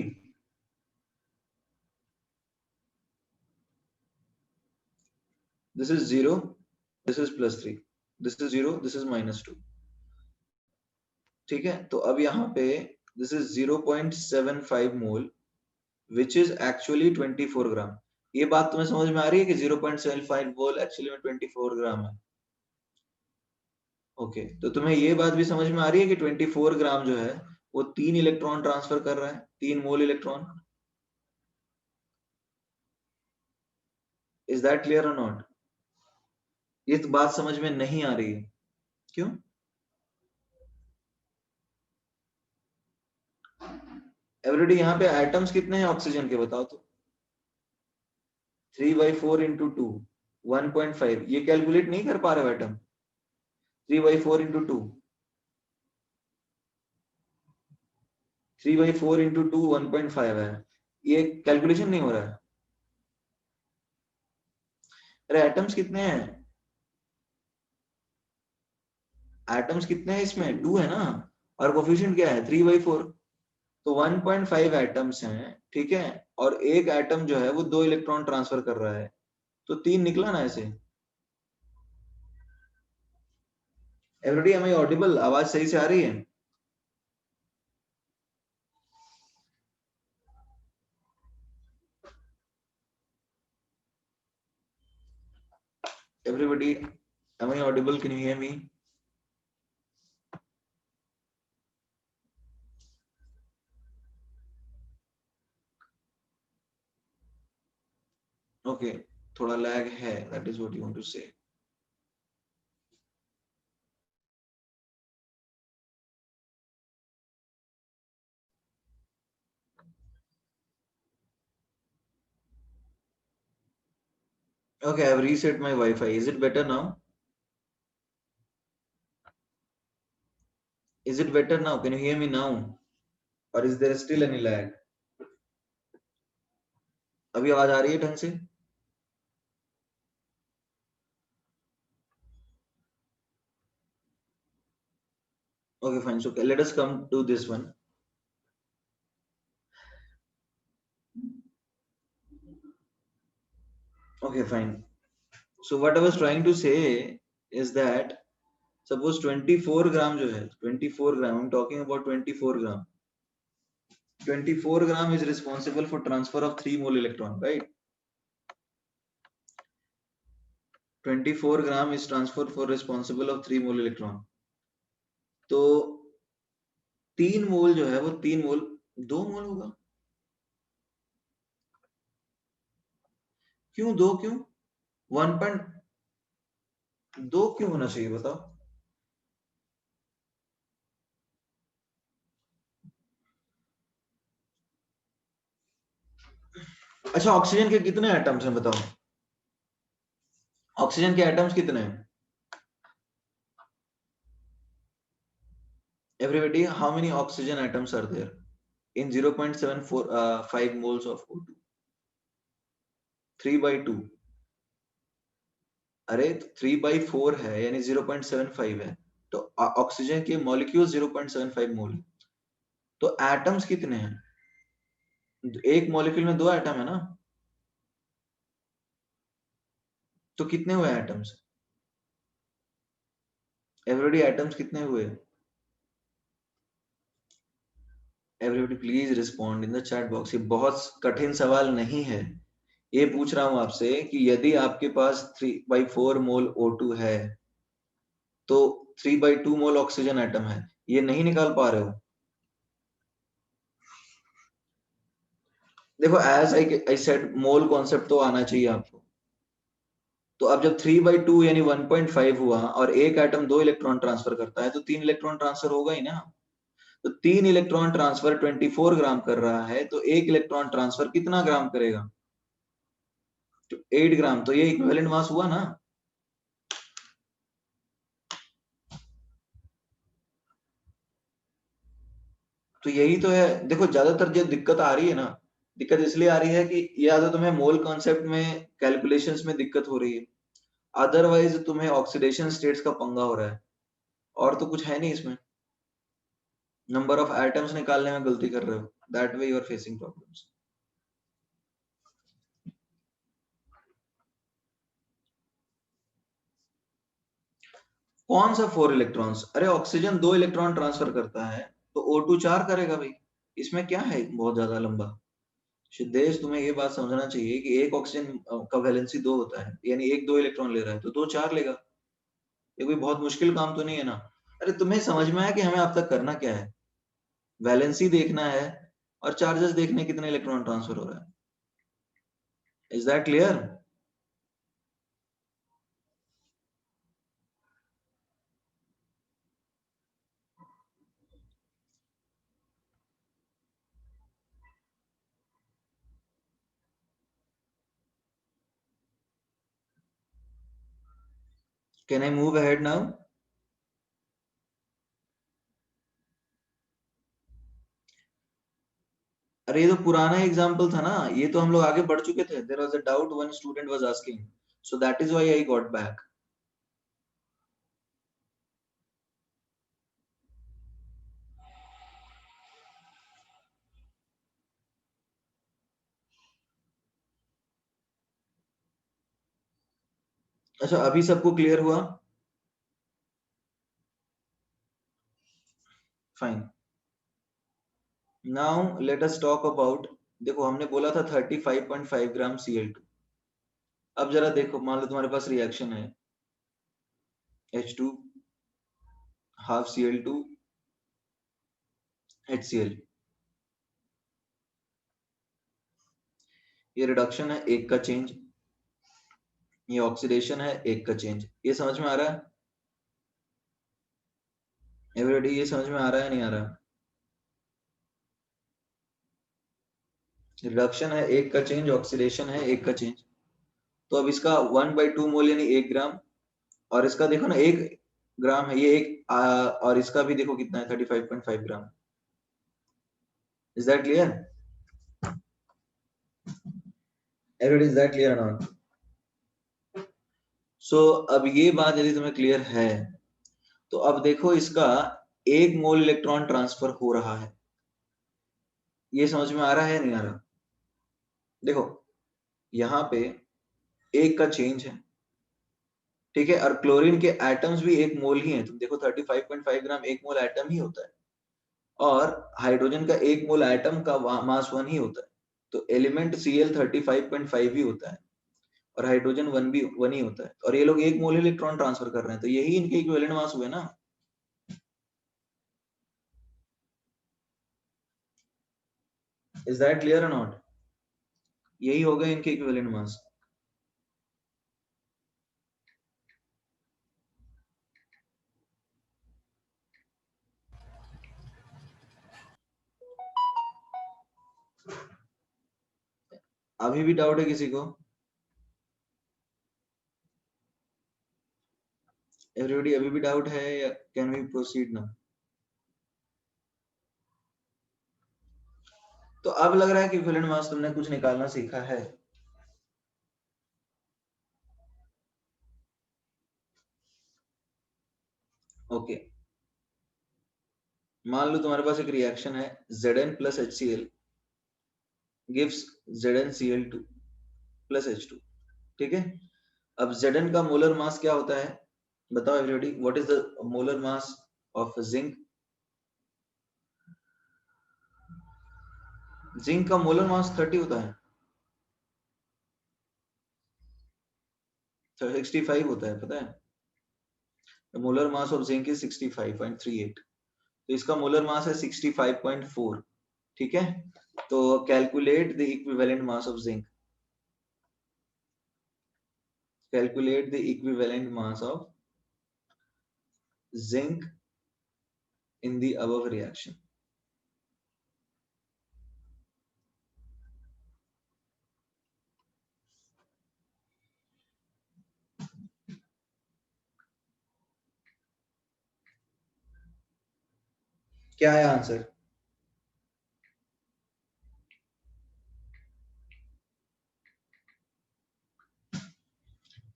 this is 0, this is +3, this is 0, this is -2. ठीक है, तो अब यहाँ पे this is 0.75 mole which is actually 24 ग्राम. ये बात तुम्हें समझ में आ रही है कि 0.75 मोल एक्चुअली में 24 ग्राम है? ओके, तो तुम्हें ये बात भी समझ में आ रही है कि 24 ग्राम जो है वो 3 इलेक्ट्रॉन ट्रांसफर कर रहा है, 3 मोल इलेक्ट्रॉन. इज दैट क्लियर और नॉट? ये तो बात समझ में नहीं आ रही है, क्यों? एवरीडी, यहाँ पे एटम्स कितने हैं ऑक्सीजन के बताओ तो? 3/4 into 2, 1.5. ये कैलकुलेट नहीं कर पा रहे हो एटम? 3/4 into 2, 3/4 into 2 1.5 है. ये कैलकुलेशन नहीं हो रहा है. अरे एटम्स कितने हैं? एटम्स कितने हैं इसमें? 2 है ना, और कोफिशिएंट क्या है? 3/4. तो 1.5 एटम्स हैं, ठीक है, और एक एटम जो है वो 2 इलेक्ट्रॉन ट्रांसफर कर रहा है, तो 3 निकला ना ऐसे. Everybody, am I audible? आवाज सही से आ रही है? Everybody, am I audible? Can you hear me? Okay, थोड़ा लैग है, that is what you want to say. Okay, I've reset my Wi-Fi. Is it better now? Is it better now? Can you hear me now? Or is there still any lag? अभी आवाज आ रही है ढंग से? Okay, fine. So let us come to this one. Okay, fine. So what I was trying to say is that suppose 24 gram जो है, 24 gram, I'm talking about 24 gram. 24 gram is responsible for transfer of 3 mole electron, right? 24 gram is transfer for responsible of 3 mole electron. तो 3 मोल जो है वो 3 मोल, 2 मोल होगा. क्यों 2? क्यों 1? दो क्यों होना चाहिए बताओ? अच्छा, ऑक्सीजन के कितने एटम्स हैं बताओ? ऑक्सीजन के एटम्स कितने हैं? Everybody, how many oxygen atoms are there in 0.75 moles of O2? 3 by 2. अरे 3 by 4 है यानी 0.75 है, तो ऑक्सीजन के मॉलिक्यूल 0.75 मोल है। तो एटम्स कितने हैं? एक मॉलिक्यूल में दो एटम है ना, तो कितने हुए एटम्स? एवरीबॉडी, एटम्स कितने हुए? Everybody please respond in the chat box. ये बहुत कठिन सवाल नहीं है। ये पूछ रहा हूं आपसे कि यदि आपके पास 3/4 मोल O2 है तो 3/2 मोल ऑक्सीजन एटम है, ये नहीं निकाल पा रहे हो? देखो, as I said, mole concept तो आना चाहिए आपको। तो अब जब 3/2 यानी 1.5 हुआ और एक एटम 2 इलेक्ट्रॉन ट्रांसफर करता है तो 3 इलेक्ट्रॉन ट्रांसफर होगा ही ना। तो 3 इलेक्ट्रॉन ट्रांसफर 24 ग्राम कर रहा है, तो एक इलेक्ट्रॉन ट्रांसफर कितना ग्राम करेगा? तो 8 ग्राम। तो ये इक्विवेलेंट मास हुआ ना। तो यही तो है। देखो, ज्यादातर जो दिक्कत आ रही है ना, दिक्कत इसलिए आ रही है कि या तो तुम्हें मोल कॉन्सेप्ट में कैलकुलेशंस में दिक्कत हो रही है, अदरवाइज तुम्हें ऑक्सीडेशन स्टेट्स का पंगा हो रहा है, और तो कुछ है नहीं इसमें। नंबर ऑफ एटम्स निकालने में गलती कर रहे हो, that way you are facing problems. कौन सा 4 इलेक्ट्रॉन्स? अरे ऑक्सीजन 2 इलेक्ट्रॉन ट्रांसफर करता है, तो O2 4 करेगा भाई। इसमें क्या है बहुत ज्यादा लंबा? सिद्धेश, तुम्हें ये बात समझना चाहिए कि एक ऑक्सीजन का वैलेंसी 2 होता है, यानी एक 2 इलेक्ट्रॉन ले रहा है तो 2 4 लेगा। ये कोई बहुत मुश्किल काम तो नहीं है ना। अरे तुम्हें समझ में आया कि हमें अब तक करना क्या है? वैलेंसी देखना है और चार्जेस देखने कितने इलेक्ट्रॉन ट्रांसफर हो रहा है। Is that clear? Can I move ahead now? अरे ये तो पुराना एग्जाम्पल था ना, ये तो हम लोग आगे बढ़ चुके थे। There was a doubt one student was asking, so that is why I got back. अच्छा, अभी सबको क्लियर हुआ? Fine. Now let us talk about, देखो हमने बोला था 35.5 ग्राम Cl2। अब जरा देखो, मान लो तुम्हारे पास रिएक्शन है H2 हाफ Cl2 HCl। ये रिडक्शन है, एक का चेंज। ये ऑक्सीडेशन है, एक का चेंज। ये समझ में आ रहा है एवरीबॉडी? ये समझ में आ रहा है नहीं आ रहा? रिडक्शन है, एक का चेंज, ऑक्सीडेशन है, एक का चेंज। तो अब इसका 1/2 मोल यानी 1 ग्राम, और इसका देखो ना 1 ग्राम है ये एक और इसका भी देखो कितना है, 35.5 gram. Is that clear? Everybody, is that clear not? So अब ये बात यदि तुम्हें क्लियर है, तो अब देखो इसका 1 मोल इलेक्ट्रॉन ट्रांसफर हो रहा है। ये समझ में आ रहा है नहीं आ रहा? देखो, यहाँ पे एक का चेंज है, ठीक है, और क्लोरीन के एटम्स भी 1 मोल ही हैं। तुम देखो 35.5 ग्राम 1 मोल एटम ही होता है, और हाइड्रोजन का 1 मोल एटम का मास 1 ही होता है। तो एलिमेंट Cl 35.5 ही होता है, और हाइड्रोजन 1 भी 1 ही होता है, और ये लोग 1 मोल इलेक्ट्रॉन ट्रांसफर कर रहे हैं, तो यही इनके इक्विवेलेंट मास हुए ना। इज दैट क्लियर और नॉट? यही हो गए इनके इक्विवेलेंट मास। अभी भी डाउट है किसी को? एवरीबॉडी अभी भी डाउट है या कैन वी प्रोसीड नाउ? तो अब लग रहा है कि इक्विवेलेंट मास तुमने कुछ निकालना सीखा है। ओके, मान लो तुम्हारे पास एक रिएक्शन है Zn plus HCl gives ZnCl2 plus H2, ठीक है। अब Zn का मोलर मास क्या होता है बताओ everybody, what is the molar mass of zinc? Zinc का मोलर मास 30 होता है, 65 होता है, पता है? The molar mass of zinc is 65.38, तो इसका मोलर मास है 65.4, ठीक है। तो calculate the equivalent mass of zinc, calculate the equivalent mass of zinc in the above reaction. क्या है answer?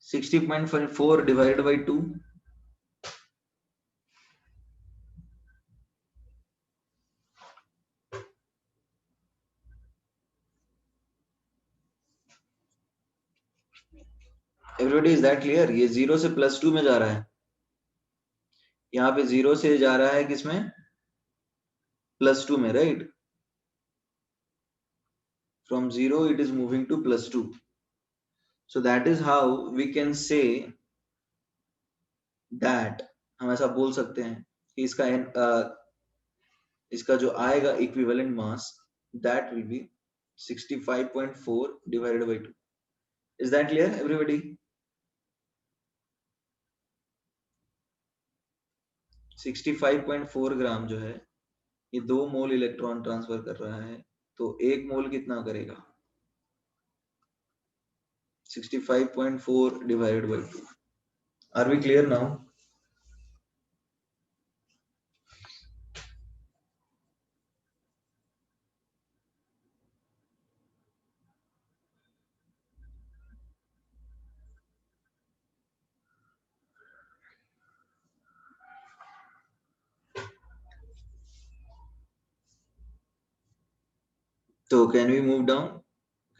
Sixty point four divided by 2, everybody is that clear? ये 0 से +2 में जा रहा है, यहाँ पे 0 से जा रहा है किसमें? +2 में, right? From 0 it is moving to +2, so that is how we can say that, हम ऐसा बोल सकते हैं कि इसका जो आएगा equivalent mass that will be 65.4 divided by 2. Is that clear everybody? 65.4 ग्राम जो है ये 2 मोल इलेक्ट्रॉन ट्रांसफर कर रहा है, तो 1 मोल कितना करेगा? 65.4 divided by 2. Are we clear now? So can we move down?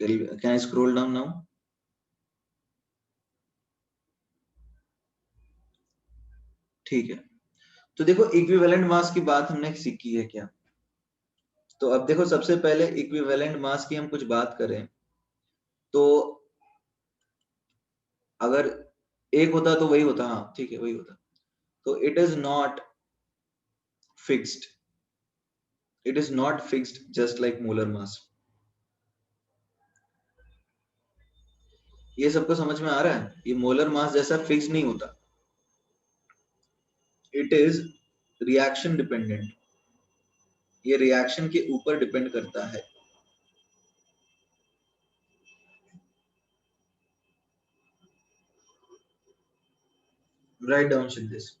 Can I scroll down now? ठीक है, तो देखो इक्विवेलेंट मास की बात हमने सीखी है क्या? तो अब देखो सबसे पहले इक्विवेलेंट मास की हम कुछ बात करें तो अगर एक होता तो वही होता, हाँ ठीक है वही होता। तो it is not fixed, it is not fixed just like molar mass. ये सबको समझ में आ रहा है? ये मोलर मास जैसा फिक्स नहीं होता, इट इज रिएक्शन डिपेंडेंट, ये रिएक्शन के ऊपर डिपेंड करता है। Write down this.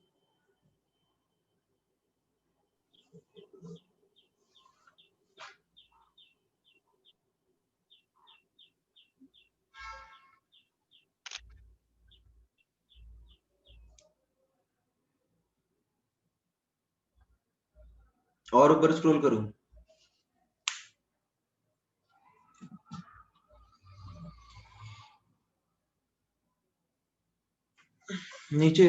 और ऊपर स्क्रॉल करूं? नीचे?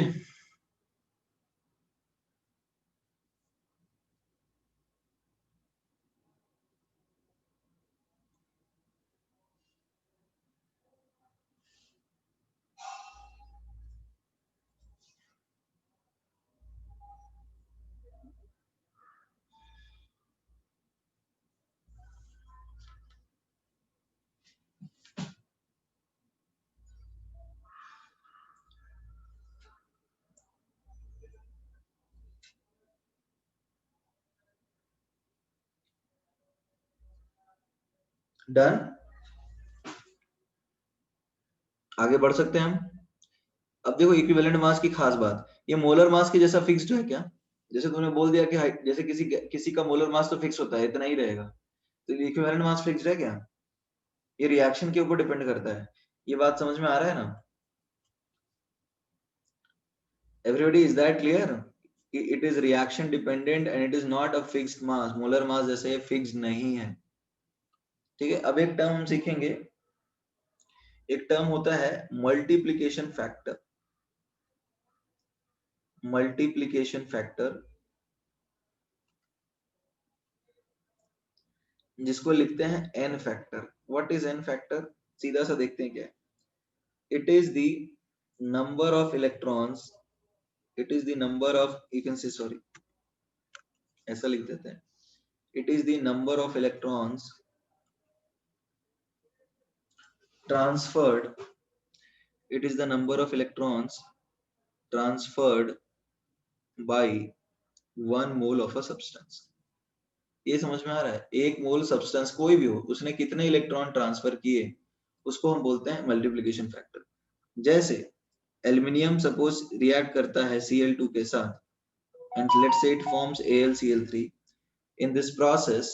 डन? आगे बढ़ सकते हैं हम। अब देखो इक्विवेलेंट मास की खास बात, ये मोलर मास के जैसा फिक्स्ड है क्या? जैसे तुमने बोल दिया कि जैसे किसी किसी का मोलर मास तो फिक्स होता है, इतना ही रहेगा, तो इक्विवेलेंट मास फिक्स्ड है क्या? ये रिएक्शन के ऊपर डिपेंड करता है। ये बात समझ में आ रहा है ना? Everybody, is that clear? It is reaction dependent and it is not a fixed mass. Molar mass जैसे फिक्स्ड नहीं है। ठीक है, अब एक टर्म हम सीखेंगे, एक टर्म होता है मल्टीप्लिकेशन फैक्टर। मल्टीप्लिकेशन फैक्टर, जिसको लिखते हैं n factor. What is n factor? सीधा सा देखते हैं क्या है। It is the number of electrons, it is the number of, you can say sorry, ऐसा लिख देते हैं, it is the number of electrons transferred, it is the number of electrons transferred by 1 mole of a substance। ये समझ में आ रहा है? एक मोल सब्सटेंस कोई भी हो, उसने कितने इलेक्ट्रॉन ट्रांसफर किए, उसको हम बोलते हैं मल्टीप्लिकेशन फैक्टर। जैसे एल्युमिनियम सपोज रिएक्ट करता है Cl2 के साथ and let's say it forms AlCl3। in this process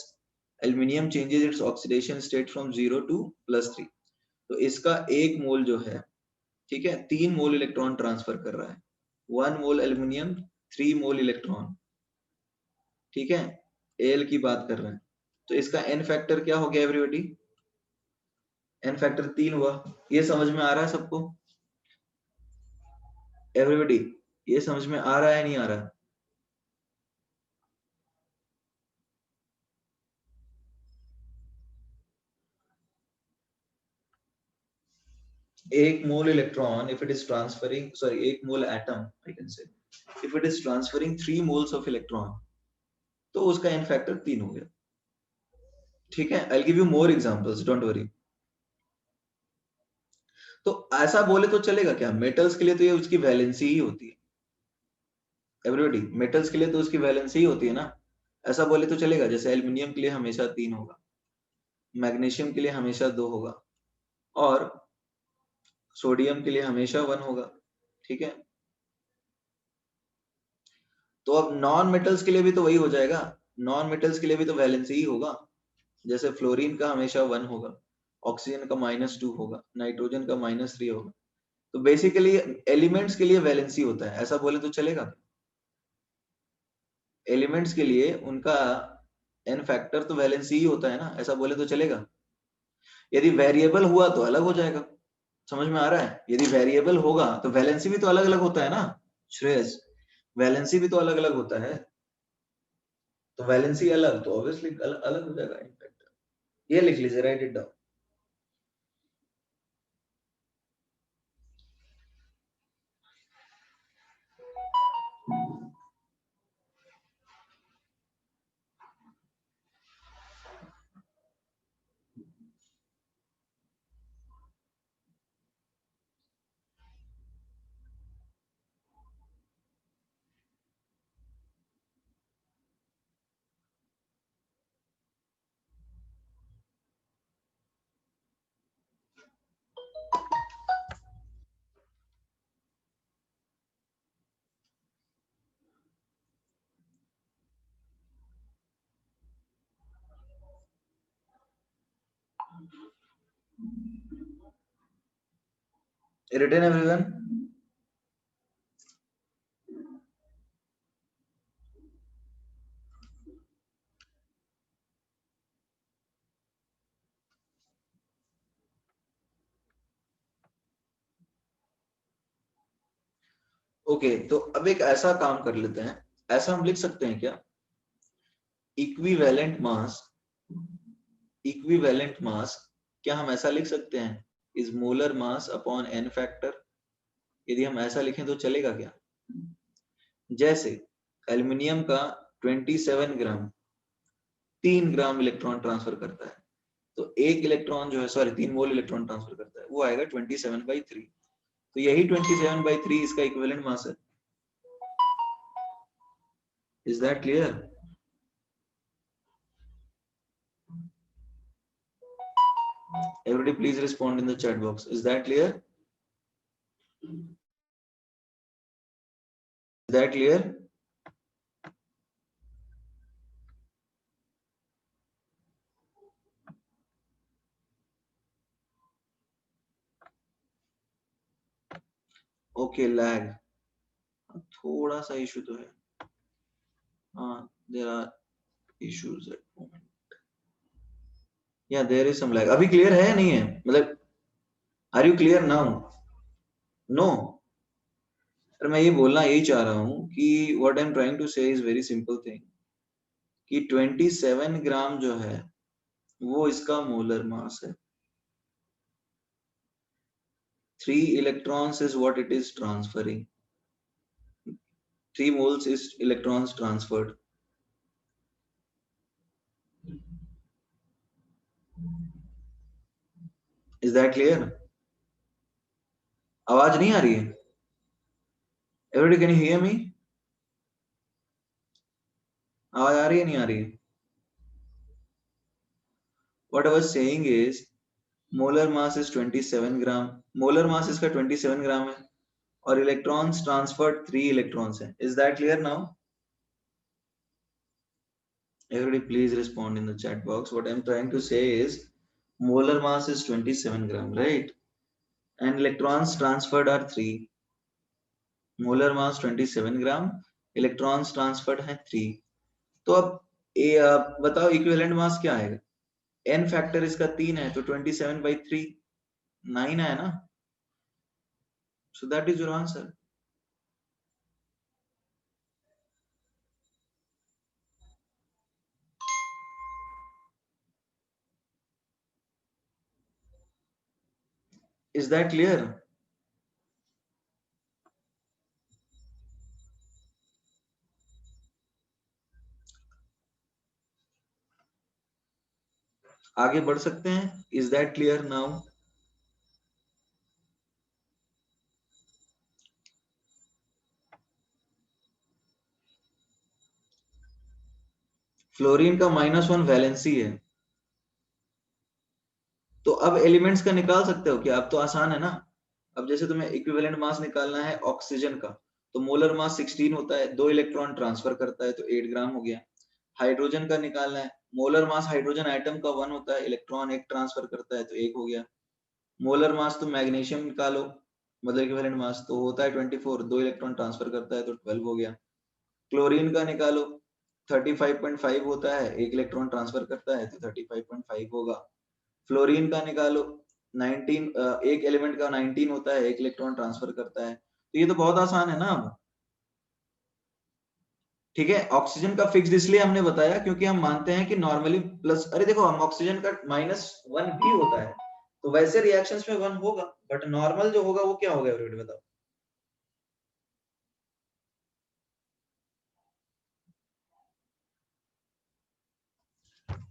aluminium changes its oxidation state from 0 to +3। तो इसका एक मोल जो है, ठीक है, 3 मोल इलेक्ट्रॉन ट्रांसफर कर रहा है। 1 मोल एल्युमिनियम, 3 मोल इलेक्ट्रॉन, ठीक है, एल की बात कर रहे हैं। तो इसका एन फैक्टर क्या हो गया एवरीबॉडी? एन फैक्टर 3 हुआ। ये समझ में आ रहा है सबको एवरीबॉडी? ये समझ में आ रहा है नहीं आ रहा? एक mole electron if it is transferring, sorry, एक mole atom I can say, if it is transferring 3 moles of electron, तो उसका एन फैक्टर 3 हो गया। ठीक है, I will give you more examples, don't worry. तो ऐसा बोले तो चलेगा क्या? मेटल्स के लिए तो ये उसकी वैलेंसी ही होती है एवरीबॉडी, मेटल्स के लिए तो उसकी वैलेंसी ही होती है ना। ऐसा बोले तो चलेगा, जैसे एल्युमिनियम के लिए हमेशा 3 होगा, मैग्नीशियम के लिए हमेशा 2 होगा, और सोडियम के लिए हमेशा 1 होगा। ठीक है, तो अब नॉन मेटल्स के लिए भी तो वही हो जाएगा। नॉन मेटल्स के लिए भी तो वैलेंसी ही होगा। जैसे फ्लोरीन का हमेशा 1 होगा, ऑक्सीजन का -2 होगा, नाइट्रोजन का -3 होगा। तो बेसिकली एलिमेंट्स के लिए वैलेंसी होता है, ऐसा बोले तो चलेगा। एलिमेंट्स के लिए उनका एन फैक्टर तो वैलेंसी ही होता है ना, ऐसा बोले तो चलेगा। यदि वेरिएबल हुआ तो अलग हो जाएगा। समझ में आ रहा है? यदि वेरिएबल होगा तो वैलेंसी भी तो अलग अलग होता है ना श्रेयस, वैलेंसी भी तो अलग अलग होता है। तो वैलेंसी अलग तो ऑब्वियसली अलग हो जाएगा इन फैक्टर। ये लिख लीजिए, write it down. Written everyone? Okay, तो अब एक ऐसा काम कर लेते हैं, ऐसा हम लिख सकते हैं क्या, इक्विवेलेंट मास, इक्विवेलेंट मास, क्या हम ऐसा लिख सकते हैं, is molar mass upon n factor? यदि हम ऐसा लिखें तो चलेगा क्या? जैसे एल्युमिनियम का 27 ग्राम 3 ग्राम इलेक्ट्रॉन ट्रांसफर करता है, तो एक इलेक्ट्रॉन जो है, सॉरी, 3 मोल इलेक्ट्रॉन ट्रांसफर करता है, वो आएगा 27/3। तो यही 27/3 इसका इक्विवेलेंट मास है। Is that clear? Everybody please respond in the chat box, is that clear? Is that clear? Okay, lag. थोड़ा सा इशू तो है. हाँ, there are issues at moment. Yeah, there is some lag. अभी clear है या नहीं है? मतलब are you clear now? No. पर मैं ये बोलना यही चाह रहा हूँ कि what I'm trying to say is very simple thing कि 27 ग्राम जो है वो इसका मोलर मास है. 3 electrons is what it is transferring. 3 moles is electrons transferred. Is that clear? आवाज नहीं आ रही है? Everybody can you hear me? आवाज आ रही है नहीं आ रही है? What I was saying is molar mass is 27 gram. Molar mass इसका 27 ग्राम है और electrons transferred 3 electrons है. Is that clear now? Everybody please respond in the chat box. What I'm trying to say is molar mass is 27 gram, right? And electrons transferred are 3. Molar mass 27 gram, electrons transferred है 3. तो अब बताओ equivalent mass क्या आएगा? n factor इसका 3 है तो 27/3 9 है ना? So that is your answer. Is that clear? आगे बढ़ सकते हैं? Is that clear now? Fluorine का -1 वैलेंसी है तो अब एलिमेंट्स का निकाल सकते हो क्या? अब तो आसान है ना. अब जैसे तुम्हें इक्विवेलेंट मास निकालना है ऑक्सीजन का तो मोलर मास 16 होता है, 2 इलेक्ट्रॉन ट्रांसफर करता है तो 8 ग्राम हो गया. हाइड्रोजन का निकालना है, मोलर मास हाइड्रोजन आइटम का 1 होता है, इलेक्ट्रॉन 1 ट्रांसफर करता है तो 1 हो गया. मोलर मास तो मैग्नीशियम निकालो, मतलब इक्विवेलेंट मास तो होता है 24, 2 इलेक्ट्रॉन ट्रांसफर करता है तो 12 हो गया. क्लोरीन का निकालो, 35.5 होता है, 1 इलेक्ट्रॉन ट्रांसफर करता है तो 35.5 होगा. फ्लोरीन का निकालो, 19 एक एलिमेंट का 19 होता है, 1 इलेक्ट्रॉन ट्रांसफर करता है. तो ये तो बहुत आसान है ना. अब ठीक है. ऑक्सीजन का फिक्स्ड इसलिए हमने बताया क्योंकि हम मानते हैं कि नॉर्मली प्लस, अरे देखो हम ऑक्सीजन का -1 भी होता है तो वैसे रिएक्शंस में 1 होगा, बट नॉर्मल जो होगा वो क्या होगा एवरीबॉडी बताओ.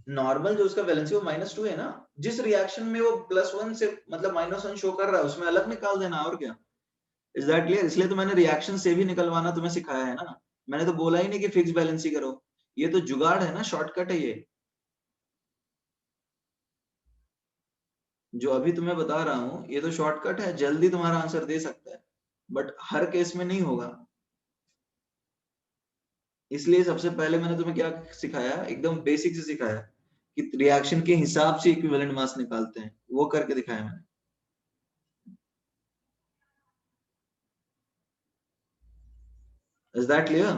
नॉर्मल जो उसका वैलेंसी वो -2 है ना. जिस रिएक्शन में वो +1 से मतलब -1 शो कर रहा है उसमें अलग निकाल देना और क्या. Is that clear? इसलिए तो मैंने रिएक्शन से भी निकलवाना तुम्हें सिखाया है ना. मैंने तो बोला ही नहीं कि फिक्स बैलेंस ही करो. ये तो जुगाड़ है ना, शॉर्टकट है ये. जो अभी तुम्हें बता रहा हूं ये तो शॉर्टकट है, जल्दी तुम्हारा आंसर दे सकता है बट हर केस में नहीं होगा. इसलिए सबसे पहले मैंने तुम्हें क्या सिखाया, एकदम बेसिक से सिखाया कि रिएक्शन के हिसाब से इक्विवेलेंट मास निकालते हैं, वो करके दिखाया मैंने. Is that clear?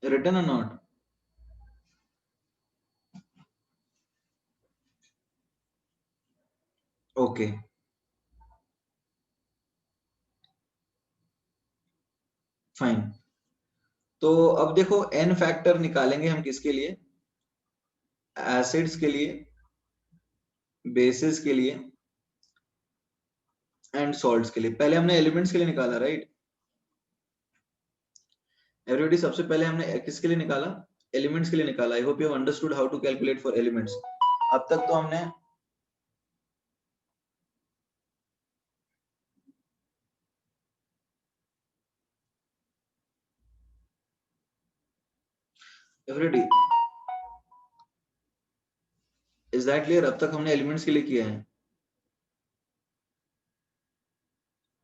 रिटन और नॉट? Okay fine. तो अब देखो एन फैक्टर निकालेंगे हम किसके लिए? एसिड्स के लिए, बेसिस के लिए एंड सॉल्ट्स के लिए. पहले हमने एलिमेंट्स के लिए निकाला, राइट? एवरीबॉडी सबसे पहले हमने किसके लिए निकाला? एलिमेंट्स के लिए निकाला. I hope you have understood how to calculate for elements. अब तक तो हमने एवरीडी, इज दैट क्लियर? अब तक हमने एलिमेंट्स के लिए किया है,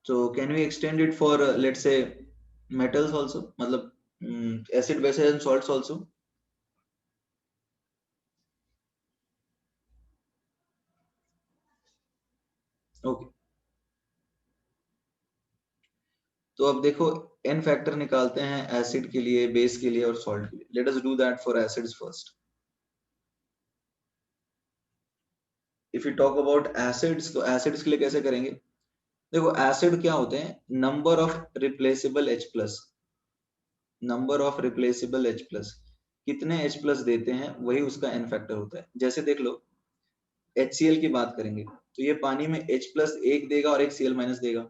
so can we extend it for let's say metals also, मतलब acid bases and salts also? Okay, तो अब देखो n फैक्टर निकालते हैं एसिड के लिए, बेस के लिए और सॉल्ट के लिए. Let us do that for acids first. If you talk about acids, तो एसिड्स के लिए कैसे करेंगे? देखो एसिड क्या होते हैं, number of replaceable H plus, number of replaceable H plus, कितने H प्लस देते हैं वही उसका n फैक्टर होता है. जैसे देख लो HCl की बात करेंगे तो ये पानी में H प्लस एक देगा और एक Cl माइनस देगा,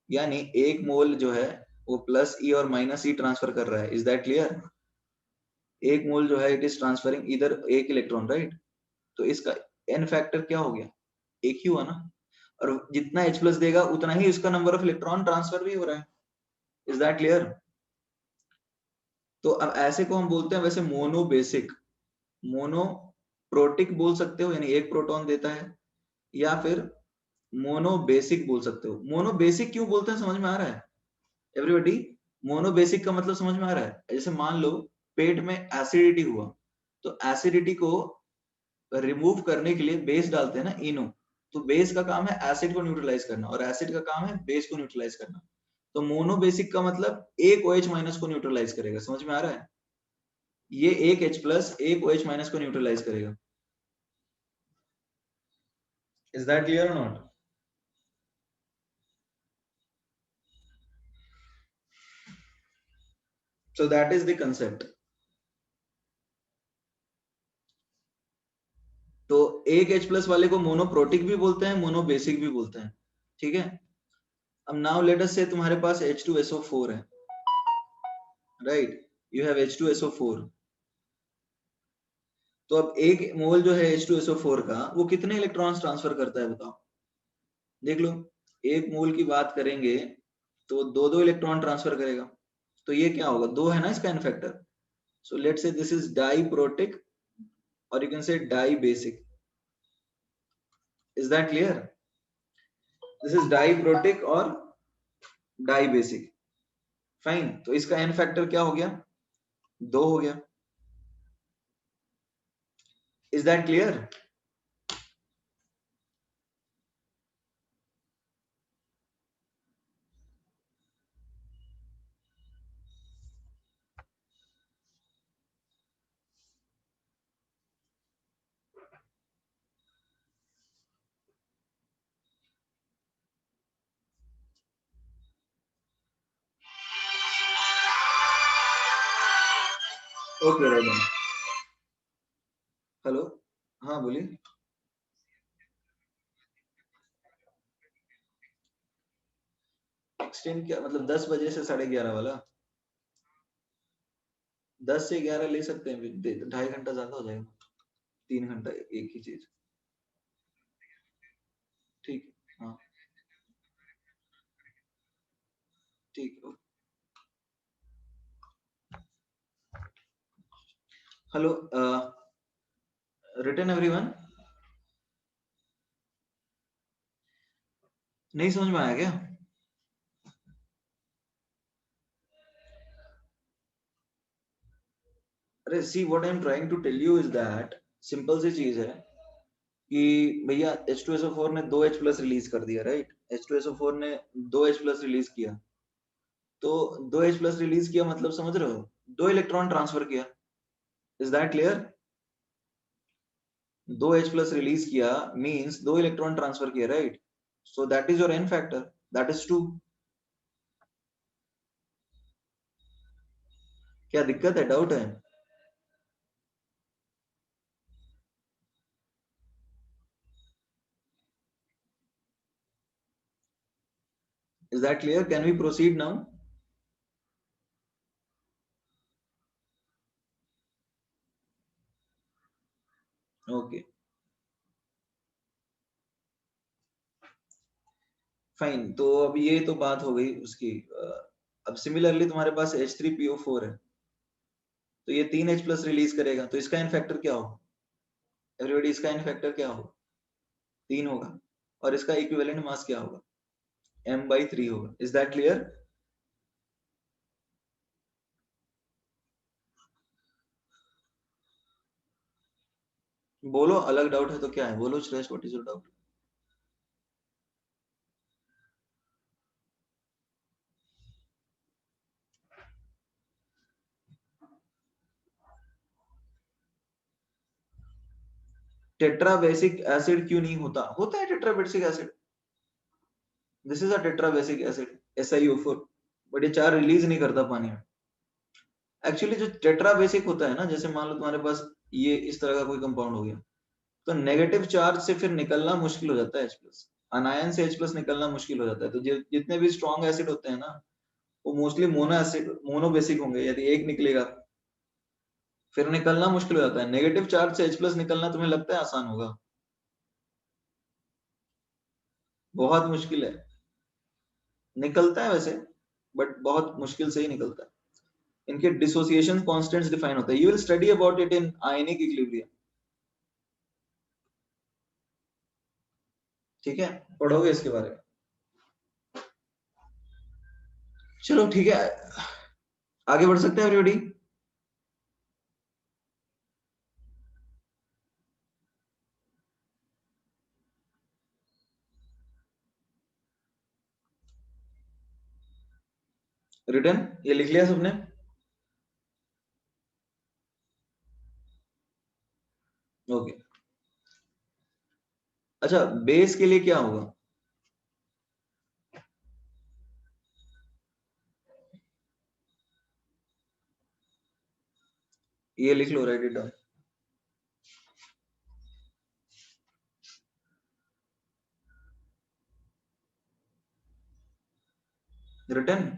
यानी एक मोल जो है वो प्लस E और माइनस E ट्रांसफर कर रहा है. Is that clear? एक मोल जो है इट इज ट्रांसफरिंग इधर एक इलेक्ट्रॉन, राइट? तो इसका n फैक्टर क्या हो गया, एक ही हुआ ना, और जितना H प्लस देगा उतना ही उसका नंबर ऑफ इलेक्ट्रॉन ट्रांसफर भी हो रहा है. Is that clear? तो अब ऐसे को हम बोलते हैं वैसे मोनो बेसिक, मोनो प्रोटिक बोल सकते हो, यानी एक प्रोटॉन देता है, या फिर मोनो बेसिक बोल सकते हो. मोनो बेसिक क्यों बोलते हैं, समझ में आ रहा है एवरीबॉडी? मोनो बेसिक का मतलब समझ में आ रहा है? जैसे मान लो पेट में एसिडिटी हुआ, तो एसिडिटी को रिमूव करने के लिए बेस डालते हैं ना, इनो. तो बेस का काम है एसिड को न्यूट्रलाइज करना, और एसिड का काम है बेस को न्यूट्रलाइज करना. तो मोनो बेसिक का मतलब एक OH माइनस को न्यूट्रलाइज करेगा. समझ में आ रहा है? ये एक H प्लस एक OH माइनस को न्यूट्रलाइज करेगा. इज दैट क्लियर और not? So that is the concept. तो एक H प्लस वाले को मोनोप्रोटिक भी बोलते हैं, मोनो बेसिक भी बोलते हैं. ठीक है. अब नाउ लेट अस से तुम्हारे पास H2SO4 है, राइट? You have H2SO4. तो अब एक मोल जो है H2SO4 का, वो कितने इलेक्ट्रॉन्स ट्रांसफर करता है बताओ? देख लो, एक मोल की बात करेंगे तो दो दो इलेक्ट्रॉन ट्रांसफर करेगा. तो ये क्या होगा, दो है ना इसका n factor. So let's say this is diprotic, और you can say dibasic. Is that clear? This is diprotic और डाई बेसिक. फाइन. तो इसका एन फैक्टर क्या हो गया, दो हो गया. Is that clear? Okay right. Hello, हाँ बोलिए. एक्सटेंड क्या मतलब, 10 बजे से 11:30 वाला? 10 से 11 ले सकते हैं, 2.5 घंटा ज्यादा हो जाएगा. 3 घंटा एक ही चीज. ठीक है, हाँ ठीक है. हेलो, रिटन एवरीवन, नहीं समझ में आया क्या? अरे see what I am trying to tell you is that, simple सी चीज है कि भैया H2SO4 ने दो H प्लस रिलीज कर दिया, राइट? H2SO4 ने दो H प्लस रिलीज किया, तो दो H प्लस रिलीज किया मतलब समझ रहे हो, दो इलेक्ट्रॉन ट्रांसफर किया. Is that clear? दो H प्लस रिलीज किया मींस दो इलेक्ट्रॉन ट्रांसफर किया, right? So that is your n factor, that is 2. क्या दिक्कत है, डाउट है? Is that clear? Can we proceed now? Okay fine. तो अब ये तो बात हो गई उसकी. अब सिमिलरली तुम्हारे पास H3PO4 है, तो ये 3H प्लस रिलीज करेगा, तो इसका एन फैक्टर क्या होगा एवरीबॉडी? इसका एन फैक्टर क्या होगा? 3 होगा। और इसका इक्विवेलेंट मास क्या होगा? m/3 होगा। Is that clear? बोलो, अलग डाउट है तो क्या है, बोलो Shreshth, what is your doubt? Tetrabasic acid क्यों नहीं होता? होता है tetrabasic acid. This is a tetrabasic acid SiO4, but ये 4 रिलीज नहीं करता पानी में। एक्चुअली जो टेट्राबेसिक होता है ना, जैसे मान लो तुम्हारे पास ये इस तरह का कोई कंपाउंड हो गया, तो नेगेटिव चार्ज से फिर निकलना मुश्किल हो जाता है H प्लस, अनायन से H प्लस निकलना मुश्किल हो जाता है। तो जितने भी स्ट्रॉन्ग एसिड होते हैं ना, वो मोस्टली मोनो एसिड, मोनोबेसिक होंगे। यदि एक निकलेगा फिर निकलना मुश्किल हो जाता है। नेगेटिव चार्ज से H प्लस निकलना तुम्हें लगता है आसान होगा? बहुत मुश्किल है। निकलता है वैसे, बट बहुत मुश्किल से ही निकलता है। इनके डिसोसिएशन कांस्टेंट्स डिफाइन होते हैं। You will study about it in ionic equilibrium. ठीक है, पढ़ोगे इसके बारे में। चलो ठीक है, आगे बढ़ सकते हैं एवरीबॉडी। रिटर्न ये लिख लिया सबने? ओके। अच्छा, बेस के लिए क्या होगा? ये लिख लो, राइट इट डाउन। रिटर्न।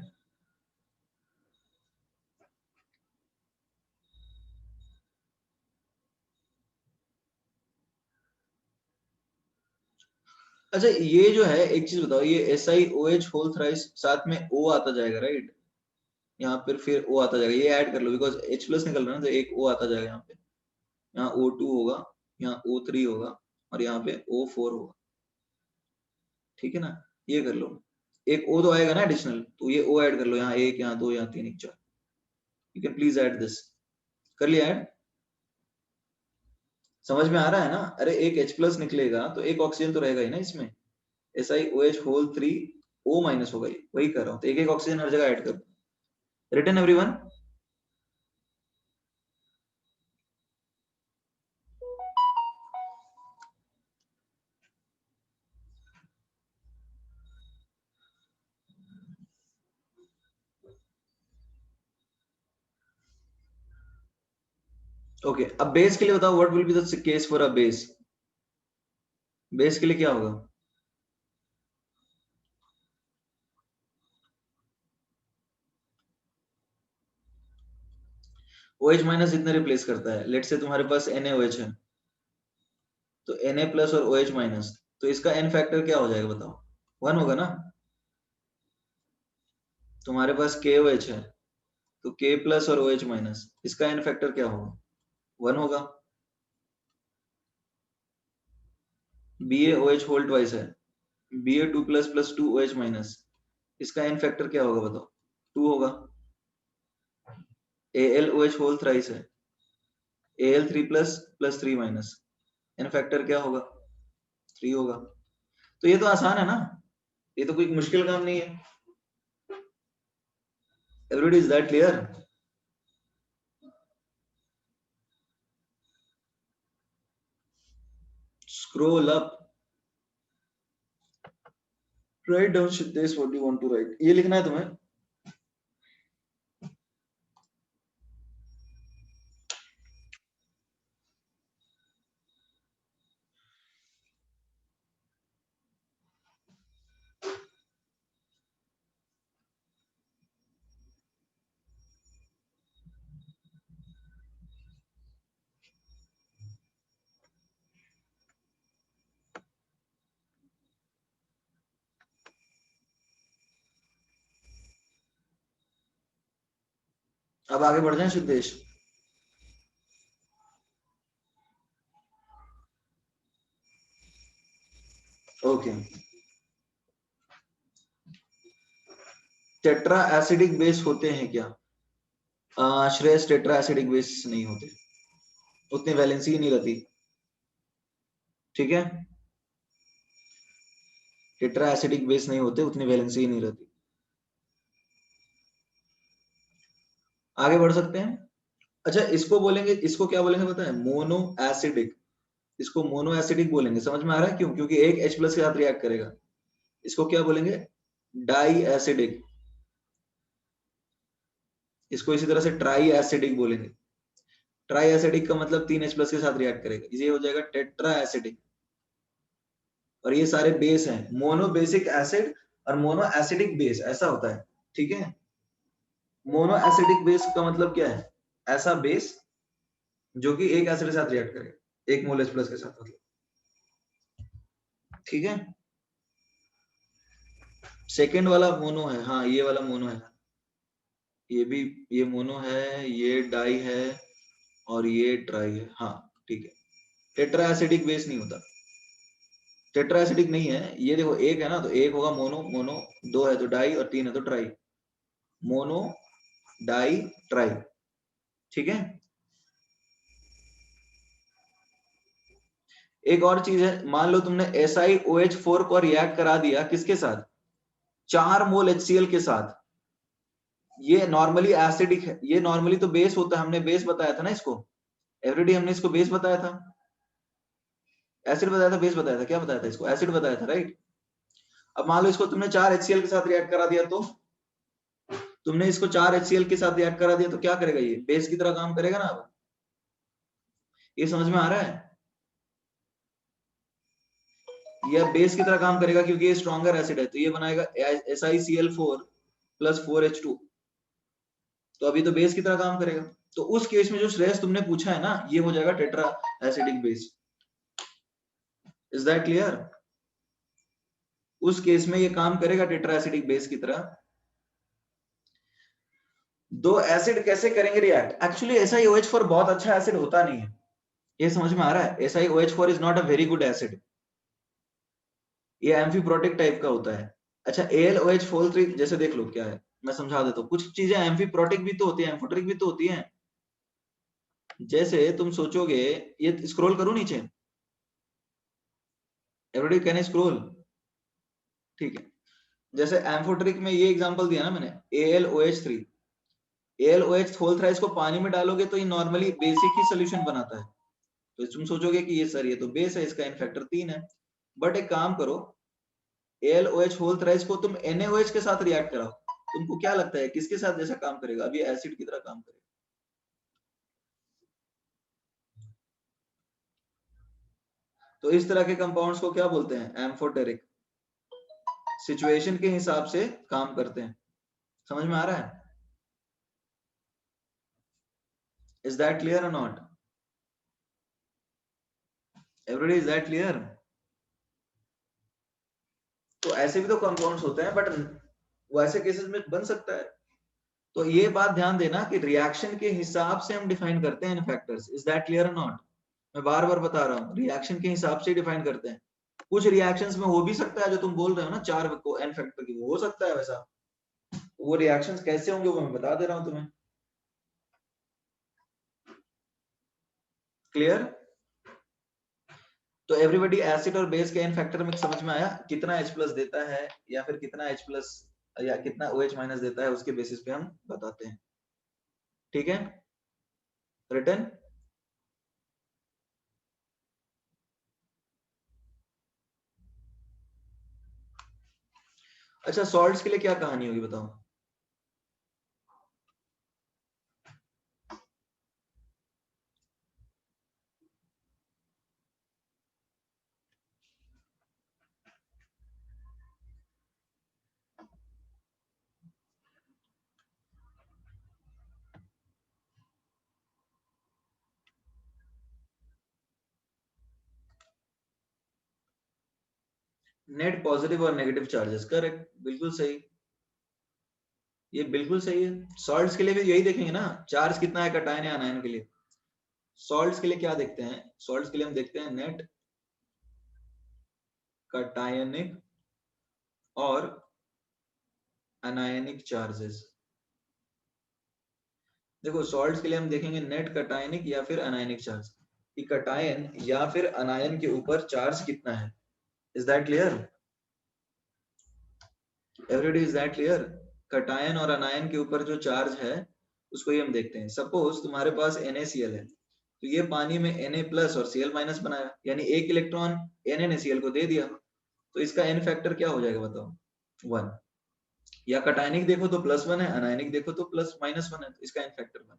अच्छा, ये जो है एक चीज बताओ, ये SiOH होल थ्राइस साथ में O आता जाएगा, राइट? यहाँ पर फिर O आता जाएगा, ये ऐड कर लो, बिकॉज H प्लस निकल रहा है ना, तो एक O आता जाएगा यहाँ पे। यहाँ O2 होगा, यहाँ O3 होगा, और यहाँ पे O4 होगा। ठीक है ना? ये कर लो। एक O तो आएगा ना एडिशनल, तो ये O ऐड कर लो, यहाँ एक, यहाँ दो, यहाँ तीन, एक चार। You can please add this. कर लिया ऐड? समझ में आ रहा है ना? अरे एक H प्लस निकलेगा तो एक ऑक्सीजन तो रहेगा ही ना इसमें। SiOH होल 3 O माइनस होगा, ये वही कर रहा हूँ, तो एक एक ऑक्सीजन हर जगह ऐड कर। Written everyone? ओके, अब बेस के लिए बताओ, what will be the case for a base? Base के लिए क्या होगा? OH माइनस जितने रिप्लेस करता है, लेट से तुम्हारे पास NaOH है, तो Na प्लस और OH माइनस, तो इसका एन फैक्टर क्या हो जाएगा बताओ? 1 होगा ना? तुम्हारे पास KOH है, तो K प्लस और OH माइनस, इसका एन फैक्टर क्या होगा? 1 होगा। BaOH होल ट्वाइस है, Ba2 plus plus 2OH minus, इसका एन फैक्टर क्या होगा बताओ? 2 होगा। AlOH होल थ्राइस है, Al3 plus plus 3 minus, n factor क्या होगा? 3 होगा। तो ये तो आसान है ना, ये तो कोई मुश्किल काम नहीं है। Everybody, is that clear? Scroll up, write down Siddhesh, what you want to write, ये लिखना है तुम्हें। अब आगे बढ़ जाए सिद्धेश। टेट्रा एसिडिक बेस होते हैं क्या? श्रेयस, टेट्रा एसिडिक बेस नहीं होते, उतनी वैलेंसी ही नहीं रहती, ठीक है? टेट्रा एसिडिक बेस नहीं होते, उतनी वैलेंसी ही नहीं रहती। आगे बढ़ सकते हैं। अच्छा, इसको बोलेंगे, इसको क्या बोलेंगे पता है? Mono acidic. इसको मोनो एसिडिक बोलेंगे, समझ में आ रहा है क्यों? क्योंकि एक H प्लस के साथ रिएक्ट करेगा। इसको क्या बोलेंगे? Diacidic. इसको इसी तरह से ट्राई एसिडिक बोलेंगे। ट्राई एसिडिक का मतलब 3 H प्लस के साथ रिएक्ट करेगा, ये हो जाएगा टेट्रा एसिडिक। और ये सारे बेस हैं, मोनो बेसिक एसिड और मोनो एसिडिक बेस, ऐसा होता है, ठीक है? मोनो एसिडिक बेस का मतलब क्या है? ऐसा बेस जो कि एक एसिड के साथ रिएक्ट करेगा, एक मोल H प्लस के साथ, मतलब, ठीक है? सेकेंड वाला मोनो है, हाँ ये वाला मोनो है, ये भी, ये मोनो है, ये डाई है और ये ट्राई है, हाँ ठीक है। टेट्रा एसिडिक बेस नहीं होता, टेट्रा एसिडिक नहीं है ये। देखो एक है ना, तो एक होगा मोनो, मोनो, दो है तो डाई और तीन है तो ट्राई। मोनो, डाई, ट्राई, ठीक है? एक और चीज है, मान लो तुमने SiOH4 को रिएक्ट करा दिया किसके साथ? 4 मोल HCl के साथ। ये नॉर्मली एसिडिक है, ये नॉर्मली तो बेस होता है, हमने बेस बताया था ना इसको, एवरीडे हमने इसको बेस बताया था, एसिड बताया था, बेस बताया था, क्या बताया था? इसको एसिड बताया था, राइट? अब मान लो इसको तुमने 4 HCl के साथ रिएक्ट करा दिया, तो तुमने इसको 4 HCl के साथ रिएक्ट करा दिया तो क्या करेगा? ये बेस की तरह काम करेगा ना। अब ये समझ में आ रहा है? ये बेस की तरह काम करेगा क्योंकि ये स्ट्रॉन्गर एसिड है, तो ये बनाएगा SiCl4 प्लस 4H2, तो अभी तो बेस की तरह काम करेगा। तो उस केस में जो श्रेयस तुमने पूछा है ना, ये हो जाएगा tetra acidic base. Is that clear? उस केस में ये काम करेगा टेट्रा एसिडिक बेस की तरह। दो एसिड कैसे करेंगे रिएक्ट? एक्चुअली SiOH4 बहुत अच्छा एसिड होता नहीं है, ये समझ में आ रहा है? SiOH4 is not a very good acid, ये एम्फीप्रोटिक टाइप का होता है। अच्छा, AlOH4 जैसे देख लो क्या है, मैं समझा देता हूँ। कुछ चीजें एम्फीप्रोटिक भी तो होती है, एम्फोटेरिक भी तो होती है। जैसे तुम सोचोगे, ये स्क्रॉल करूं नीचे, एवरीबॉडी कैन स्क्रॉल, ठीक है? जैसे एम्फोटेरिक में ये एग्जांपल दिया ना मैंने, AlOH3, AlOH को पानी में डालोगे तो ये नॉर्मली बेसिक ही सोल्यूशन बनाता है, तो तुम सोचोगे कि ये सर ये तो बेस है, इसका इन फैक्टर 3 है। बट एक काम करो, AlOH को तुम NaOH के साथ रिएक्ट कराओ, तुमको क्या लगता है किसके साथ जैसा काम करेगा? अभी एसिड की तरह काम करेगा। तो इस तरह के कंपाउंड्स को क्या बोलते हैं? एम्फोटेरिक। सिचुएशन के हिसाब से काम करते हैं, समझ में आ रहा है? इज दैट क्लियर और not? Everybody, is that clear? तो ऐसे भी तो कंपाउंड्स होते हैं, बट वो ऐसे केसेस में बन सकता है। तो ये बात ध्यान देना कि रिएक्शन के हिसाब से हम डिफाइन करते हैं इन फैक्टर्स। इज दैट क्लियर और नॉट? मैं बार बार बता रहा हूँ, रिएक्शन के हिसाब से डिफाइन करते हैं। कुछ रिएक्शंस में हो भी सकता है जो तुम बोल रहे हो ना, 4 को एन फैक्टर की, वो हो सकता है वैसा। वो रिएक्शंस कैसे होंगे वो मैं बता दे रहा हूँ तुम्हें। क्लियर? तो एवरीबॉडी, एसिड और बेस के एन फैक्टर में समझ में आया? कितना H प्लस देता है या फिर कितना H प्लस या कितना OH माइनस देता है, उसके बेसिस पे हम बताते हैं, ठीक है? रिटर्न। अच्छा, सॉल्ट्स के लिए क्या कहानी होगी बताओ? नेट पॉजिटिव और नेगेटिव चार्जेस, करेक्ट, बिल्कुल सही, ये बिल्कुल सही है। सॉल्ट्स के लिए भी यही देखेंगे ना, चार्ज कितना है कैटायन या आनायन के लिए। सॉल्ट्स के लिए क्या देखते हैं? सॉल्ट्स के लिए हम देखते हैं नेट कैटायनिक और अनायनिक चार्जेस। देखो सॉल्ट्स के लिए हम देखेंगे नेट कटायनिक या फिर अनायनिक चार्ज, कि कटायन या फिर अनायन के ऊपर चार्ज कितना है। Is that clear? Everybody is that clear? Cation और अनायन के ऊपर जो चार्ज है उसको ही हम देखते हैं। सपोज तुम्हारे पास NaCl है, तो ये पानी में Na प्लस और Cl माइनस बनाया, यानी एक इलेक्ट्रॉन NaCl को दे दिया, तो इसका n फैक्टर क्या हो जाएगा बताओ? 1। या कटायनिक देखो तो +1 है, अनायनिक देखो तो -1 है, तो इसका n फैक्टर 1।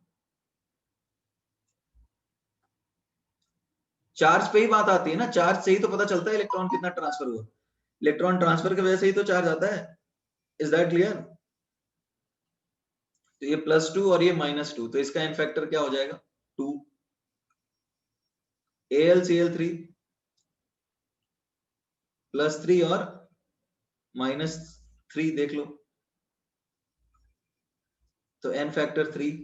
चार्ज पे ही बात आती है ना, चार्ज से ही तो पता चलता है इलेक्ट्रॉन कितना ट्रांसफर हुआ। इलेक्ट्रॉन ट्रांसफर की वजह से ही तो चार्ज आता है। Is that clear? तो ये +2 और ये -2, तो इसका n फैक्टर क्या हो जाएगा? 2। AlCl3 +3 और -3 देख लो, तो n फैक्टर 3।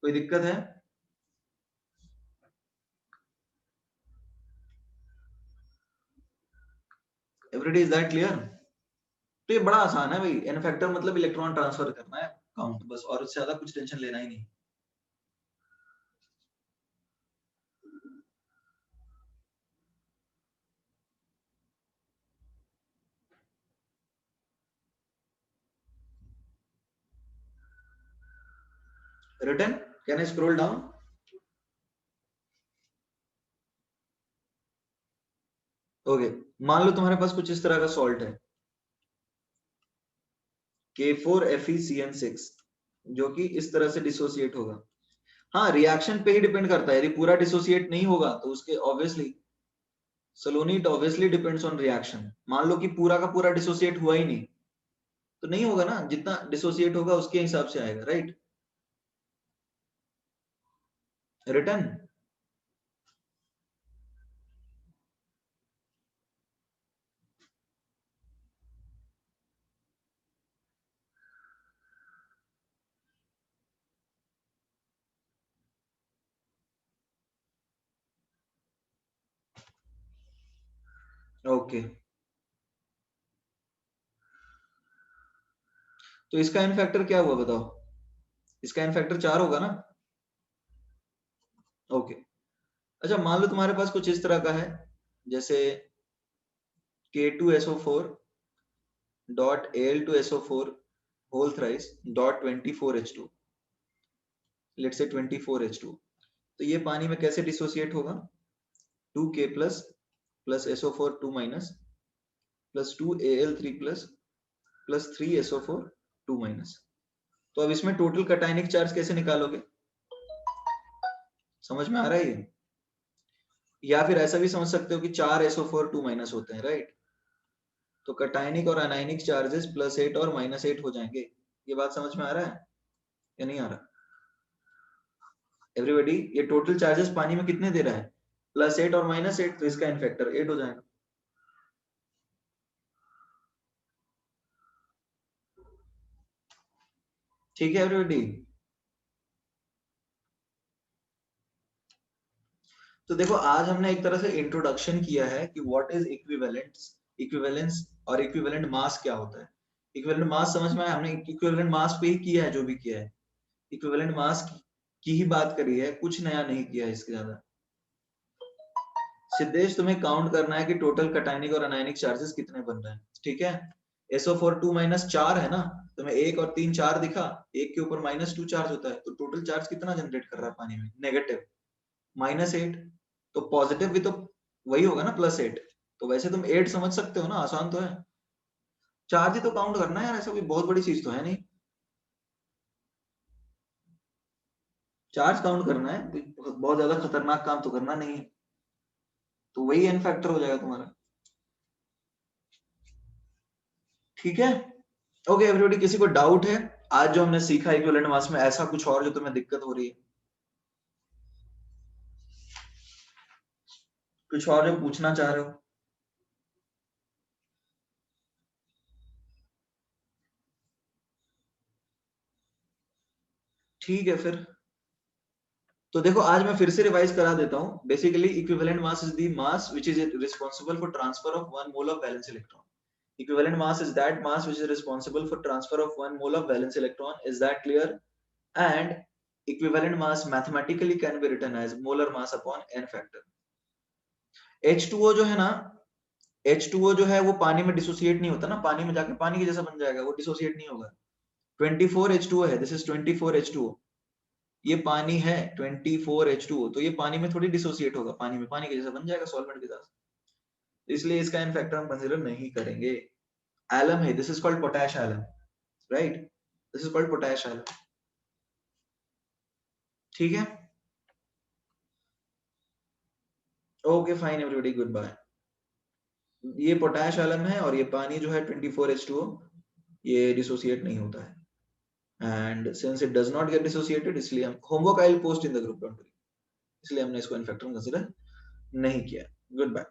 कोई दिक्कत है? Everybody is that clear? तो ये बड़ा आसान है भाई, n फैक्टर मतलब इलेक्ट्रॉन ट्रांसफर करना है काउंट, बस, और उससे ज्यादा कुछ टेंशन लेना ही नहीं। Written, can I scroll down? Okay, मान लो तुम्हारे पास कुछ इस तरह का सॉल्ट है K4FeCN6, जो कि इस तरह से डिसोसिएट होगा। हाँ, रिएक्शन पे ही डिपेंड करता है, यदि पूरा डिसोसिएट नहीं होगा तो उसके ऑब्वियसली सलोनीट ऑब्वियसली डिपेंड्स ऑन रिएक्शन। मान लो कि पूरा का पूरा डिसोसिएट हुआ ही नहीं, तो नहीं होगा ना, जितना डिसोसिएट होगा उसके हिसाब से आएगा, राइट? रिटर्न। ओके, तो इसका एन फैक्टर क्या हुआ बताओ? इसका एन फैक्टर 4 होगा ना? ओके, अच्छा मान लो तुम्हारे पास कुछ इस तरह का है, जैसे K2SO4 dot Al2SO4 whole thrice dot 24H2, let's say 24H2। तो ये पानी में कैसे डिसोसिएट होगा? 2K plus plus SO4 2 minus plus 2Al3 plus plus 3SO4 2 minus. तो अब इसमें टोटल कटायनिक चार्ज कैसे निकालोगे? समझ में आ रहा है ये? या फिर ऐसा भी समझ सकते हो कि 4SO4 2 माइनस होते हैं, राइट? तो कटायनिक और अनायनिक चार्जेस +8 और -8 हो जाएंगे। ये बात समझ में आ रहा है या नहीं आ रहा? एवरीबॉडी, ये टोटल चार्जेस पानी में कितने दे रहा है? +8 और -8, तो इसका इन फैक्टर 8 हो जाएगा। ठीक है एवरीबॉडी? तो देखो आज हमने एक तरह से इंट्रोडक्शन किया है कि व्हाट इज इक्विवेलेंस, इक्विवेलेंस और इक्विवेलेंट मास क्या होता है। इक्विवेलेंट मास समझ में आया? हमने इक्विवेलेंट मास पे ही किया है जो भी किया है, इक्विवेलेंट मास की ही बात करी है, कुछ नया नहीं किया है इसके ज्यादा। सिद्धेश तुम्हें काउंट करना है कि टोटल कटायनिक और अनायनिक चार्जेस कितने बन रहे हैं, ठीक है? SO4 2 माइनस 4 है ना, तुम्हें 1 और 3 4 दिखा, 1 के ऊपर -2 चार्ज होता है, तो टोटल चार्ज कितना जनरेट कर रहा है पानी में? नेगेटिव, -8। तो पॉजिटिव भी तो वही होगा ना, +8। तो वैसे तुम 8 समझ सकते हो ना, आसान तो है। चार्ज ही तो काउंट करना है यार, ऐसा कोई बहुत बड़ी चीज तो है नहीं। चार्ज काउंट करना है, बहुत ज्यादा खतरनाक काम तो करना नहीं है। तो वही एन फैक्टर हो जाएगा तुम्हारा, ठीक है? ओके एवरीबॉडी, किसी को डाउट है आज जो हमने सीखा इक्विवेलेंट मास में, ऐसा कुछ और जो तुम्हें दिक्कत हो रही है, कुछ और जो पूछना चाह रहे हो? ठीक है फिर। तो देखो आज मैं फिर से रिवाइज करा देता हूँ। Basically equivalent mass is the mass which is responsible for transfer of 1 mole of valence electron. Equivalent mass is that mass which is responsible for transfer of 1 mole of valence electron. Is that clear? And equivalent mass mathematically can be written as molar mass upon n factor. H2O जो है ना, H2O जो है वो पानी में dissociate नहीं होता ना, पानी में जाके पानी के जैसा बन जाएगा, वो डिसोसिएट नहीं होगा। 24 H2O है, दिस इज 24 H2O, ये पानी है 24 H2O, तो ये पानी में थोड़ी डिसोसिएट होगा, पानी में पानी के जैसा बन जाएगा सॉल्वेंट के साथ, इसलिए इसका n फैक्टर हम कंसीडर नहीं करेंगे। एलम है, this is called potash alum, right, this is called potash alum, ठीक है। Okay fine everybody, goodbye. ये पोटैश एलम है और ये पानी जो है 24 H2O, ये डिसोसिएट नहीं होता है, and since it does not get dissociated, इसलिए हम homework I will post in the group, don't worry, इसलिए हमने इसको n factor कंसीडर नहीं किया। Good bye.